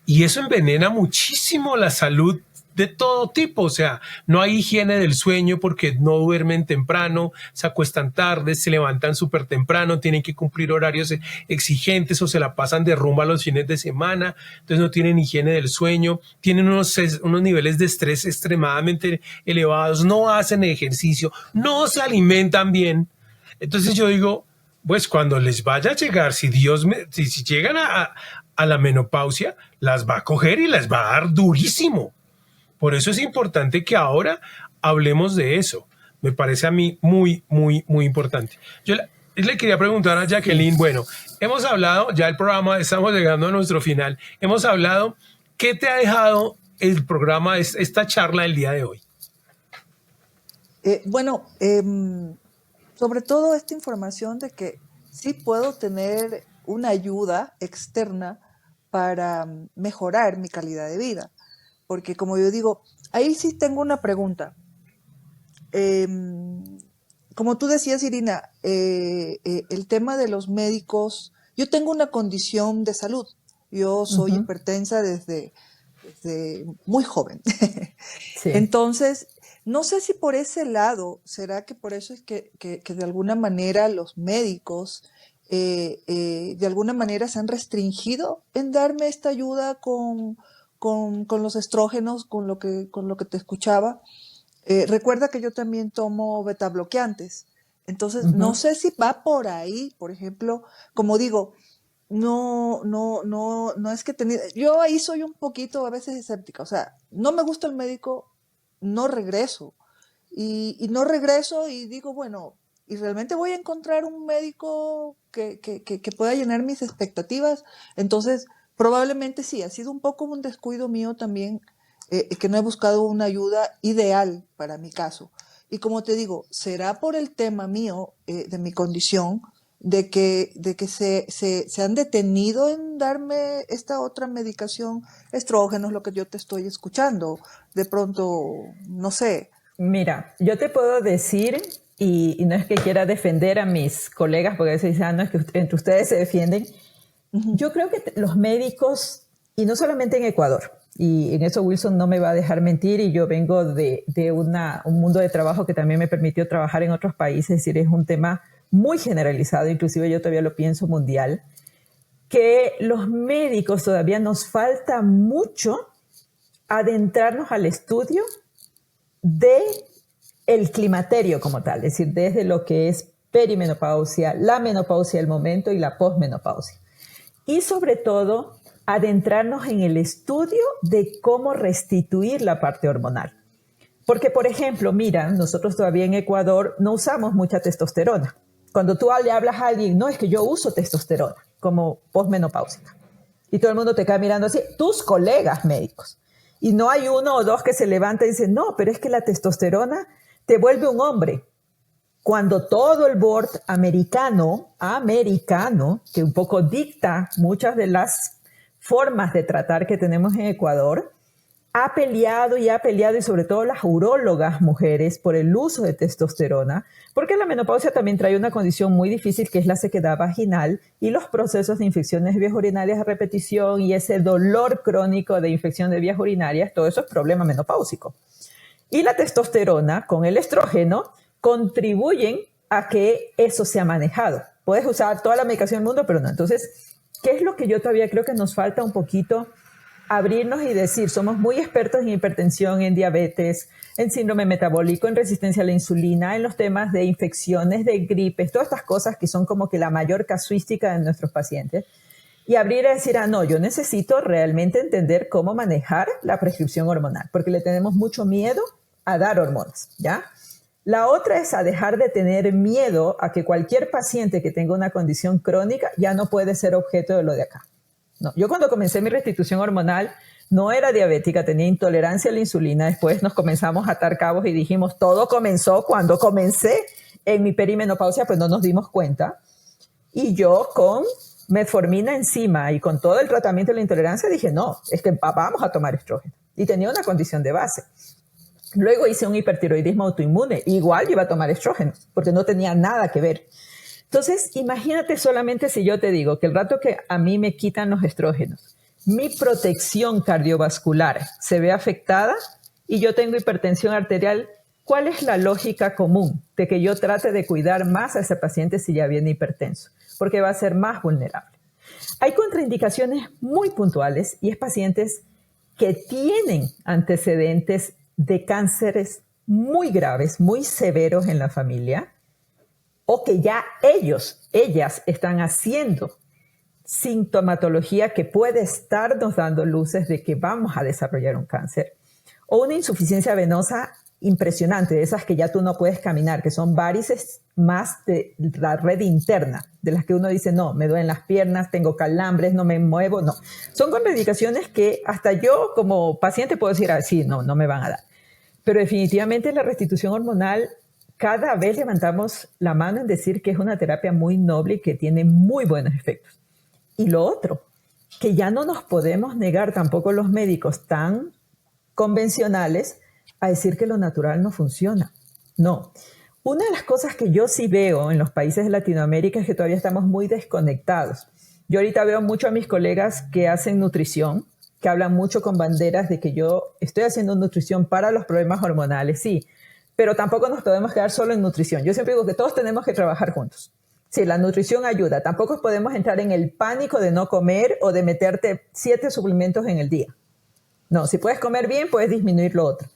Y eso envenena muchísimo la salud de todo tipo. O sea, no hay higiene del sueño porque no duermen temprano, se acuestan tarde, se levantan súper temprano, tienen que cumplir horarios exigentes o se la pasan de rumba los fines de semana. Entonces no tienen higiene del sueño, tienen unos niveles de estrés extremadamente elevados, no hacen ejercicio, no se alimentan bien. Entonces yo digo, pues cuando les vaya a llegar, si llegan a la menopausia, las va a coger y las va a dar durísimo. Por eso es importante que ahora hablemos de eso. Me parece a mí muy, muy, muy importante. Yo le quería preguntar a Jacqueline, bueno, hemos hablado, ya el programa, estamos llegando a nuestro final, hemos hablado, ¿qué te ha dejado el programa, esta charla del día de hoy? Bueno, sobre todo esta información de que sí puedo tener una ayuda externa para mejorar mi calidad de vida. Porque como yo digo, ahí sí tengo una pregunta. Como tú decías, Irina, el tema de los médicos, yo tengo una condición de salud. Yo soy hipertensa desde muy joven. Sí. Entonces, no sé si por ese lado, será que por eso es que de alguna manera los médicos de alguna manera se han restringido en darme esta ayuda con los estrógenos, con lo que te escuchaba. Recuerda que yo también tomo betabloqueantes. Entonces, no sé si va por ahí, por ejemplo, como digo, no es que yo ahí soy un poquito a veces escéptica, o sea, no me gusta el médico, no regreso. Y no regreso y digo, bueno, y realmente voy a encontrar un médico que pueda llenar mis expectativas. Entonces, probablemente sí, ha sido un poco un descuido mío también, que no he buscado una ayuda ideal para mi caso. Y como te digo, será por el tema mío, de mi condición, de que se han detenido en darme esta otra medicación, estrógenos, lo que yo te estoy escuchando. De pronto, no sé. Mira, yo te puedo decir, y no es que quiera defender a mis colegas, porque a veces dicen, no, es que entre ustedes se defienden. Yo creo que los médicos, y no solamente en Ecuador, y en eso Wilson no me va a dejar mentir, y yo vengo de un mundo de trabajo que también me permitió trabajar en otros países, es decir, es un tema muy generalizado, inclusive yo todavía lo pienso mundial, que los médicos todavía nos falta mucho adentrarnos al estudio de el climaterio como tal, es decir, desde lo que es perimenopausia, la menopausia del momento y la posmenopausia. Y sobre todo, adentrarnos en el estudio de cómo restituir la parte hormonal. Porque, por ejemplo, mira, nosotros todavía en Ecuador no usamos mucha testosterona. Cuando tú le hablas a alguien, no, es que yo uso testosterona como posmenopáusica. Y todo el mundo te queda mirando así, tus colegas médicos. Y no hay uno o dos que se levanta y dicen, no, pero es que la testosterona te vuelve un hombre. Cuando todo el board americano, que un poco dicta muchas de las formas de tratar que tenemos en Ecuador, ha peleado, y sobre todo las urólogas mujeres, por el uso de testosterona, porque la menopausia también trae una condición muy difícil que es la sequedad vaginal y los procesos de infecciones de vías urinarias a repetición y ese dolor crónico de infección de vías urinarias, todo eso es problema menopáusico. Y la testosterona con el estrógeno contribuyen a que eso sea manejado. Puedes usar toda la medicación del mundo, pero no. Entonces, ¿qué es lo que yo todavía creo que nos falta un poquito? Abrirnos y decir, somos muy expertos en hipertensión, en diabetes, en síndrome metabólico, en resistencia a la insulina, en los temas de infecciones, de gripes, todas estas cosas que son como que la mayor casuística de nuestros pacientes. Y abrir a decir, no, yo necesito realmente entender cómo manejar la prescripción hormonal, porque le tenemos mucho miedo a dar hormonas, ¿ya? La otra es a dejar de tener miedo a que cualquier paciente que tenga una condición crónica ya no puede ser objeto de lo de acá. No, yo cuando comencé mi restitución hormonal no era diabética, tenía intolerancia a la insulina. Después nos comenzamos a atar cabos y dijimos, todo comenzó cuando comencé en mi perimenopausia, pues no nos dimos cuenta. Y yo con metformina encima y con todo el tratamiento de la intolerancia dije, no, es que vamos a tomar estrógeno. Y tenía una condición de base. Luego hice un hipertiroidismo autoinmune. Igual iba a tomar estrógenos porque no tenía nada que ver. Entonces, imagínate solamente si yo te digo que el rato que a mí me quitan los estrógenos, mi protección cardiovascular se ve afectada y yo tengo hipertensión arterial, ¿cuál es la lógica común de que yo trate de cuidar más a ese paciente si ya viene hipertenso? Porque va a ser más vulnerable. Hay contraindicaciones muy puntuales y es pacientes que tienen antecedentes de cánceres muy graves, muy severos en la familia, o que ya ellas están haciendo sintomatología que puede estarnos dando luces de que vamos a desarrollar un cáncer, o una insuficiencia venosa impresionante, de esas que ya tú no puedes caminar, que son varices más de la red interna, de las que uno dice, no, me duelen las piernas, tengo calambres, no me muevo, no. Son contraindicaciones que hasta yo como paciente puedo decir, sí, no me van a dar. Pero definitivamente la restitución hormonal, cada vez levantamos la mano en decir que es una terapia muy noble y que tiene muy buenos efectos. Y lo otro, que ya no nos podemos negar tampoco los médicos tan convencionales a decir que lo natural no funciona. No. Una de las cosas que yo sí veo en los países de Latinoamérica es que todavía estamos muy desconectados. Yo ahorita veo mucho a mis colegas que hacen nutrición, que hablan mucho con banderas de que yo estoy haciendo nutrición para los problemas hormonales, sí, pero tampoco nos podemos quedar solo en nutrición. Yo siempre digo que todos tenemos que trabajar juntos. Sí, la nutrición ayuda. Tampoco podemos entrar en el pánico de no comer o de meterte 7 suplementos en el día. No, si puedes comer bien, puedes disminuir lo otro.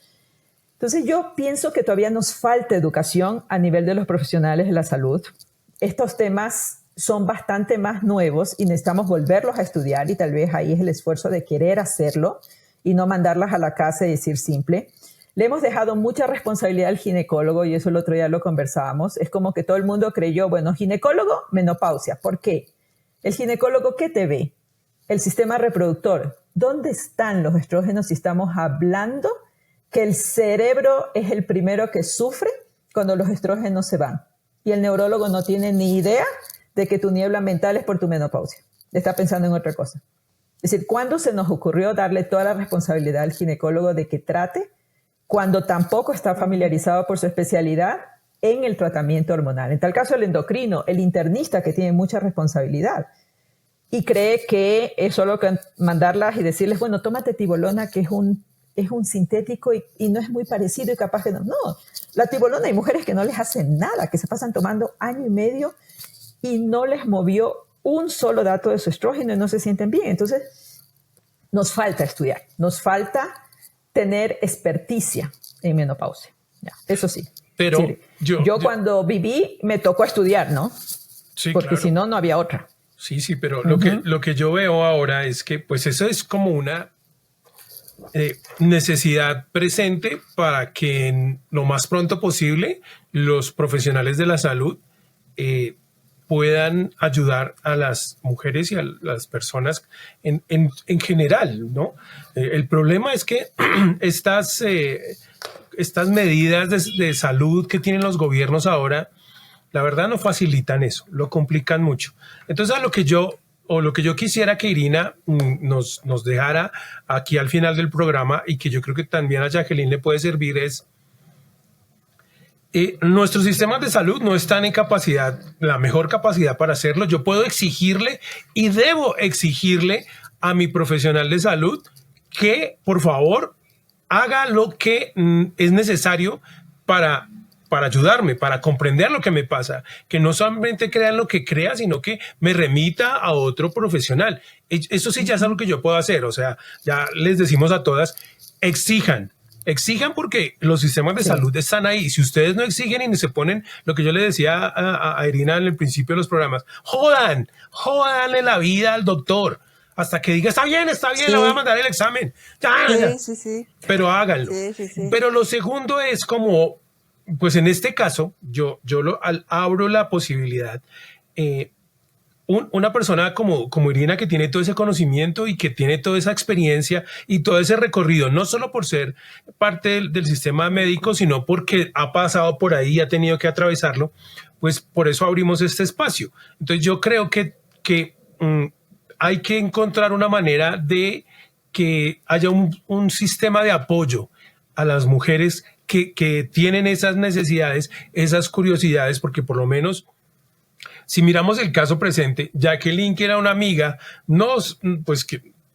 Entonces yo pienso que todavía nos falta educación a nivel de los profesionales de la salud. Estos temas son bastante más nuevos y necesitamos volverlos a estudiar y tal vez ahí es el esfuerzo de querer hacerlo y no mandarlas a la casa y decir simple. Le hemos dejado mucha responsabilidad al ginecólogo y eso el otro día lo conversábamos. Es como que todo el mundo creyó, bueno, ginecólogo, menopausia. ¿Por qué? El ginecólogo, ¿qué te ve? El sistema reproductor. ¿Dónde están los estrógenos si estamos hablando que el cerebro es el primero que sufre cuando los estrógenos se van? Y el neurólogo no tiene ni idea de que tu niebla mental es por tu menopausia. Está pensando en otra cosa. Es decir, ¿cuándo se nos ocurrió darle toda la responsabilidad al ginecólogo de que trate cuando tampoco está familiarizado por su especialidad en el tratamiento hormonal? En tal caso, el endocrino, el internista, que tiene mucha responsabilidad y cree que es solo que mandarlas y decirles, bueno, tómate tibolona, que es un sintético y no es muy parecido y capaz que no. No, la tibolona hay mujeres que no les hacen nada, que se pasan tomando año y medio y no les movió un solo dato de su estrógeno y no se sienten bien. Entonces, nos falta estudiar, nos falta tener experticia en menopausia. Ya, eso sí. Pero sí, yo cuando viví me tocó estudiar, ¿no? Sí, porque claro. Si no, no había otra. Sí, pero lo que yo veo ahora es que pues eso es como una necesidad presente para que lo más pronto posible los profesionales de la salud puedan ayudar a las mujeres y a las personas en general, ¿no? El problema es que estas medidas de salud que tienen los gobiernos ahora, la verdad no facilitan eso, lo complican mucho. Entonces lo que yo quisiera que Irina nos dejara aquí al final del programa y que yo creo que también a Jacqueline le puede servir es nuestros sistemas de salud no están en capacidad, la mejor capacidad para hacerlo. Yo puedo exigirle y debo exigirle a mi profesional de salud que por favor haga lo que es necesario para ayudarme, para comprender lo que me pasa, que no solamente crea en lo que crea, sino que me remita a otro profesional. Eso sí ya es algo que yo puedo hacer. O sea, ya les decimos a todas, exijan porque los sistemas de salud están ahí. Si ustedes no exigen y se ponen, lo que yo le decía a Irina en el principio de los programas, jódanle la vida al doctor hasta que diga, está bien, sí, le voy a mandar el examen. Sí. Pero háganlo. Sí. Pero lo segundo es como, pues en este caso, yo abro la posibilidad, una persona como Irina, que tiene todo ese conocimiento y que tiene toda esa experiencia y todo ese recorrido, no solo por ser parte del sistema médico, sino porque ha pasado por ahí y ha tenido que atravesarlo, pues por eso abrimos este espacio. Entonces yo creo que hay que encontrar una manera de que haya un sistema de apoyo a las mujeres que tienen esas necesidades, esas curiosidades, porque por lo menos si miramos el caso presente, Jacqueline, que era una amiga,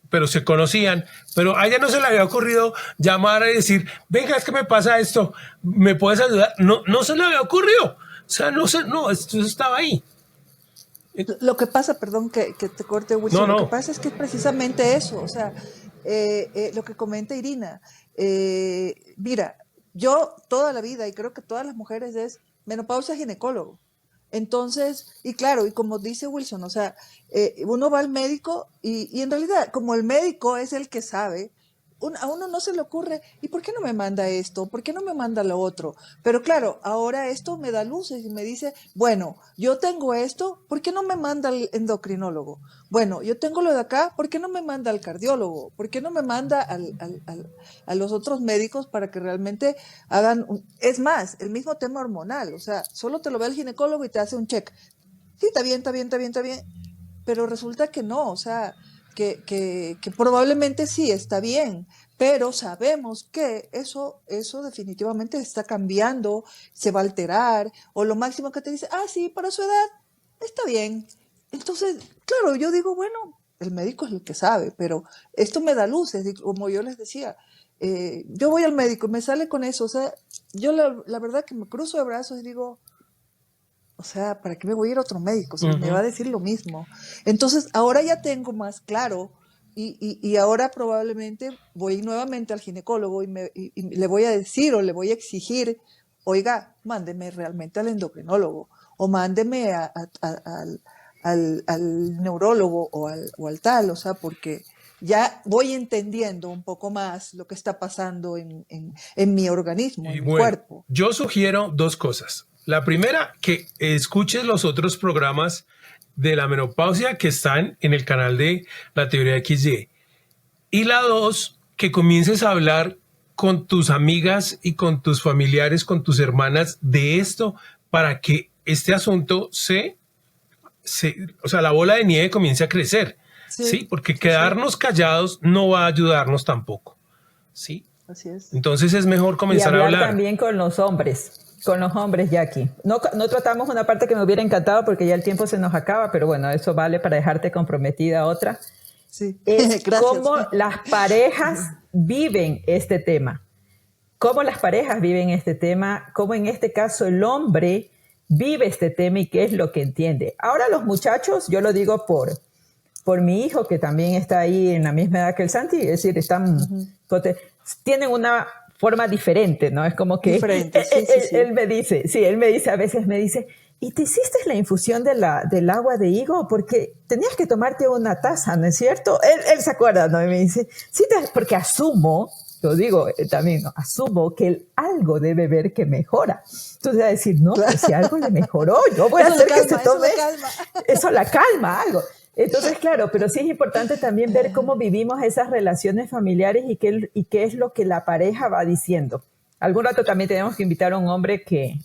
pero se conocían, pero a ella no se le había ocurrido llamar y decir, venga, es que me pasa esto, ¿me puedes ayudar? No se le había ocurrido. O sea, esto estaba ahí. Lo que pasa, perdón que te corte, Wilson, No. Lo que pasa es que es precisamente eso, o sea, lo que comenta Irina. Mira, yo toda la vida, y creo que todas las mujeres, es menopausia ginecólogo. Entonces, y claro, y como dice Wilson, o sea, uno va al médico y en realidad, como el médico es el que sabe a uno no se le ocurre, ¿y por qué no me manda esto? ¿Por qué no me manda lo otro? Pero claro, ahora esto me da luces y me dice, bueno, yo tengo esto, ¿por qué no me manda el endocrinólogo? Bueno, yo tengo lo de acá, ¿por qué no me manda al cardiólogo? ¿Por qué no me manda a los otros médicos para que realmente hagan, es más, el mismo tema hormonal, o sea, solo te lo ve el ginecólogo y te hace un check. Sí, está bien, está bien, está bien, está bien, pero resulta que no, o sea, que probablemente sí está bien, pero sabemos que eso definitivamente está cambiando, se va a alterar, o lo máximo que te dice, sí, para su edad, está bien. Entonces, claro, yo digo, bueno, el médico es el que sabe, pero esto me da luces, como yo les decía, yo voy al médico y me sale con eso, o sea, yo la verdad que me cruzo de brazos y digo, o sea, ¿para qué me voy a ir a otro médico si me va a decir lo mismo? Entonces, ahora ya tengo más claro y ahora probablemente voy nuevamente al ginecólogo y le voy a decir o le voy a exigir, oiga, mándeme realmente al endocrinólogo o mándeme al neurólogo o al tal, o sea, porque ya voy entendiendo un poco más lo que está pasando en mi organismo, en mi cuerpo. Yo sugiero dos cosas. La primera, que escuches los otros programas de la menopausia que están en el canal de La Teoría XY. Y la dos, que comiences a hablar con tus amigas y con tus familiares, con tus hermanas de esto para que este asunto o sea, la bola de nieve comience a crecer. Sí, porque quedarnos callados no va a ayudarnos tampoco. Sí. Así es. Entonces es mejor comenzar a hablar. También con los hombres. Con los hombres, Jackie. No tratamos una parte que me hubiera encantado porque ya el tiempo se nos acaba, pero bueno, eso vale para dejarte comprometida a otra. Sí. Es cómo las parejas viven este tema. Cómo las parejas viven este tema, cómo en este caso el hombre vive este tema y qué es lo que entiende. Ahora los muchachos, yo lo digo por mi hijo, que también está ahí en la misma edad que el Santi, es decir, tienen una forma diferente, ¿no? Es como que él me dice, a veces me dice, ¿y te hiciste la infusión del agua de higo? Porque tenías que tomarte una taza, ¿no es cierto? Él se acuerda, ¿no? Y me dice, sí, porque asumo, lo digo también, ¿no? Asumo que él algo debe ver que mejora. Entonces va a decir, no, pues si algo le mejoró, yo voy a hacer que se tome. Eso la calma, algo. Entonces, claro, pero sí es importante también ver cómo vivimos esas relaciones familiares y qué es lo que la pareja va diciendo. Algún rato también tenemos que invitar a un hombre que,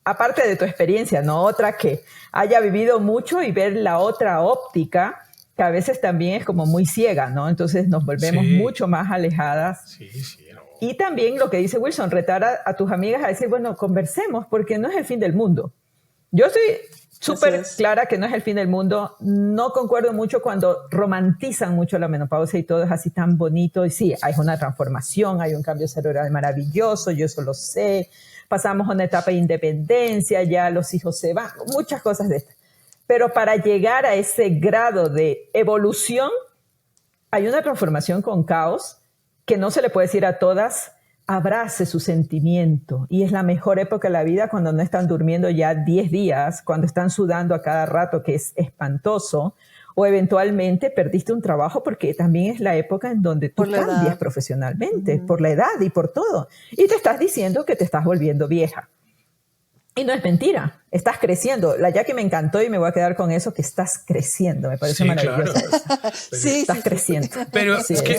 aparte de tu experiencia, no otra, que haya vivido mucho y ver la otra óptica, que a veces también es como muy ciega, ¿no? Entonces nos volvemos mucho más alejadas. Sí, no. Y también lo que dice Wilson, retar a tus amigas a decir, bueno, conversemos porque no es el fin del mundo. Yo estoy súper clara que no es el fin del mundo. No concuerdo mucho cuando romantizan mucho la menopausia y todo es así tan bonito. Y sí, hay una transformación, hay un cambio cerebral maravilloso, yo eso lo sé. Pasamos a una etapa de independencia, ya los hijos se van, muchas cosas de estas. Pero para llegar a ese grado de evolución, hay una transformación con caos que no se le puede decir a todas, abrace su sentimiento. Y es la mejor época de la vida cuando no están durmiendo ya 10 días, cuando están sudando a cada rato, que es espantoso, o eventualmente perdiste un trabajo porque también es la época en donde tú cambias profesionalmente, por la edad y por todo. Y te estás diciendo que te estás volviendo vieja. Y no es mentira, estás creciendo. La Jackie me encantó y me voy a quedar con eso, que estás creciendo. Me parece maravilloso. Claro. Estás creciendo. Pero es que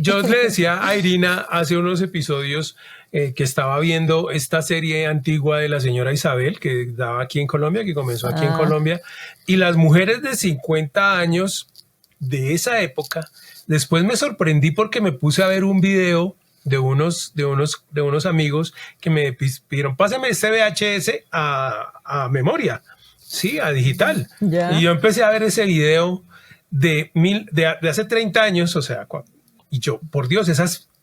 yo le decía a Irina hace unos episodios que estaba viendo esta serie antigua de la señora Isabel, que daba aquí en Colombia, que comenzó aquí en Colombia, y las mujeres de 50 años de esa época, después me sorprendí porque me puse a ver un video de unos amigos que me pidieron, pásame este VHS a memoria, sí, a digital. Yeah. Y yo empecé a ver ese video de hace 30 años, o sea, y yo, por Dios,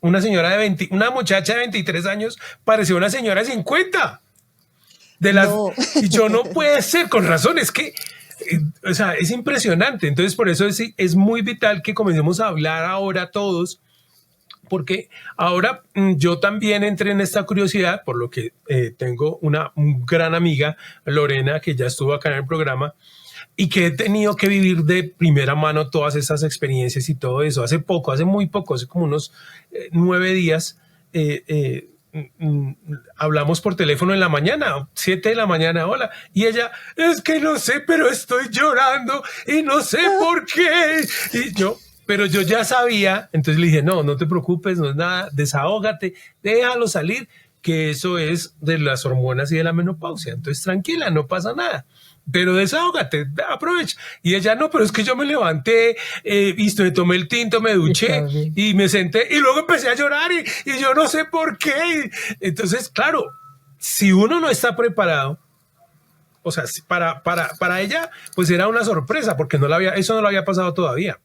una muchacha de 23 años parecía una señora de 50. Y yo, no puede ser, con razón, es que, o sea, es impresionante. Entonces, por eso es muy vital que comencemos a hablar ahora todos, porque ahora yo también entré en esta curiosidad, por lo que tengo una gran amiga, Lorena, que ya estuvo acá en el programa, y que he tenido que vivir de primera mano todas esas experiencias y todo eso. Hace muy poco, hace como unos 9 días, hablamos por teléfono en la mañana, 7 de la mañana, hola, y ella, es que no sé, pero estoy llorando y no sé por qué. Pero yo ya sabía, entonces le dije, no te preocupes, no es nada, desahógate, déjalo salir, que eso es de las hormonas y de la menopausia. Entonces, tranquila, no pasa nada. Pero desahógate, aprovecha. Y ella, no, pero es que yo me levanté, me tomé el tinto, me duché y me senté y luego empecé a llorar y yo no sé por qué. Entonces, claro, si uno no está preparado, o sea, para ella, pues era una sorpresa porque eso no lo había pasado todavía.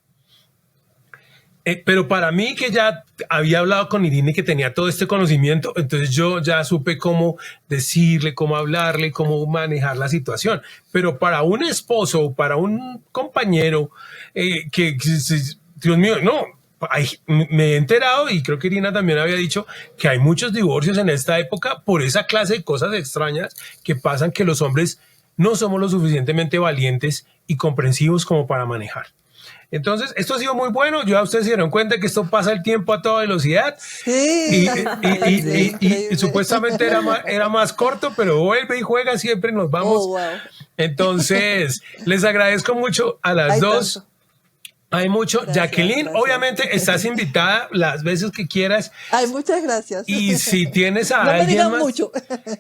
Pero para mí, que ya había hablado con Irina y que tenía todo este conocimiento, entonces yo ya supe cómo decirle, cómo hablarle, cómo manejar la situación. Pero para un esposo, para un compañero, Dios mío, no, me he enterado, y creo que Irina también había dicho, que hay muchos divorcios en esta época por esa clase de cosas extrañas que pasan, que los hombres no somos lo suficientemente valientes y comprensivos como para manejar. Entonces, esto ha sido muy bueno. Ya ustedes se dieron cuenta que esto pasa el tiempo a toda velocidad. Sí. Y supuestamente era más corto, pero vuelve y juega, siempre nos vamos. Oh, wow. Entonces, les agradezco mucho a las dos. Tanto. Hay mucho. Gracias, Jacqueline, gracias. obviamente estás invitada las veces que quieras. Ay, muchas gracias. Y si tienes a no me alguien digan más, mucho.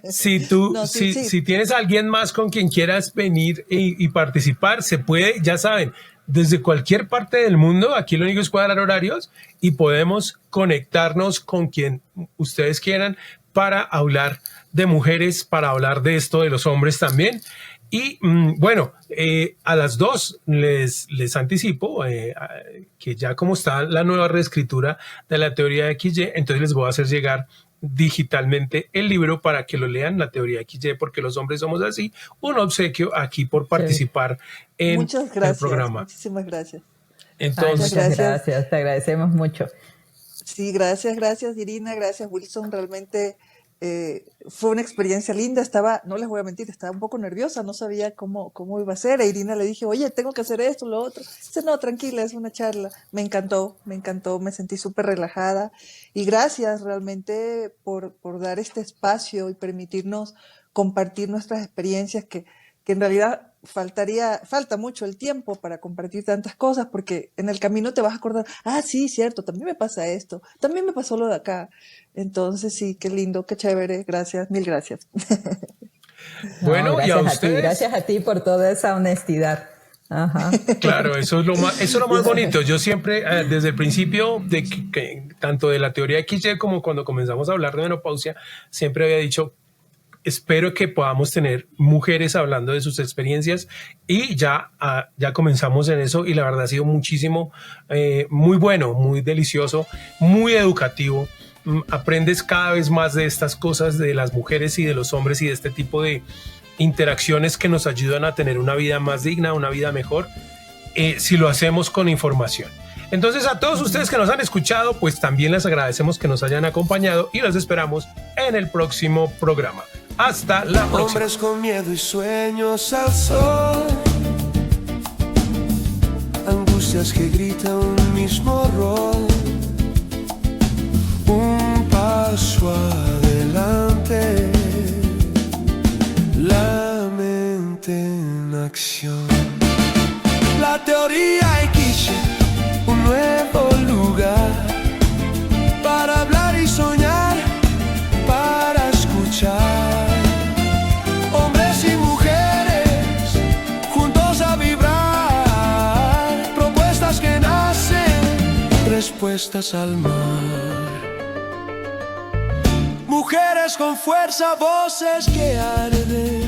si tienes a alguien más con quien quieras venir y participar, se puede, ya saben, desde cualquier parte del mundo. Aquí lo único es cuadrar horarios y podemos conectarnos con quien ustedes quieran para hablar de mujeres, para hablar de esto de los hombres también. Y bueno, a las dos les anticipo que ya como está la nueva reescritura de la teoría de XY, entonces les voy a hacer llegar digitalmente el libro para que lo lean, la teoría XY, porque los hombres somos así. Un obsequio aquí por participar en el programa. Muchísimas gracias. Entonces, muchas gracias, te agradecemos mucho. Sí, gracias Irina, gracias Wilson, realmente fue una experiencia linda. No les voy a mentir, estaba un poco nerviosa, no sabía cómo iba a ser. A Irina le dije, oye, tengo que hacer esto, lo otro. Dice, no, tranquila, es una charla. Me encantó, me sentí súper relajada. Y gracias realmente por dar este espacio y permitirnos compartir nuestras experiencias, que en realidad falta mucho el tiempo para compartir tantas cosas, porque en el camino te vas a acordar, sí, cierto, también me pasa esto, también me pasó lo de acá. Entonces sí, qué lindo, qué chévere, gracias, mil gracias. Bueno, gracias y a ustedes. Gracias a ti por toda esa honestidad. Ajá. Claro, eso es lo más bonito. Yo siempre, desde el principio, que tanto de la teoría XY como cuando comenzamos a hablar de menopausia, siempre había dicho, espero que podamos tener mujeres hablando de sus experiencias, y ya comenzamos en eso, y la verdad ha sido muchísimo, muy bueno, muy delicioso, muy educativo. Aprendes cada vez más de estas cosas de las mujeres y de los hombres y de este tipo de interacciones que nos ayudan a tener una vida más digna, una vida mejor, si lo hacemos con información. Entonces, a todos ustedes que nos han escuchado, pues también les agradecemos que nos hayan acompañado y los esperamos en el próximo programa. Hasta la próxima. Hombres con miedo y sueños al sol, angustias que gritan un mismo rol, un paso adelante, la mente en acción. La teoría XY, un nuevo lugar para hablar y soñar, para escuchar. Hombres y mujeres juntos a vibrar, propuestas que nacen, respuestas al mar. Mujeres con fuerza, voces que arden.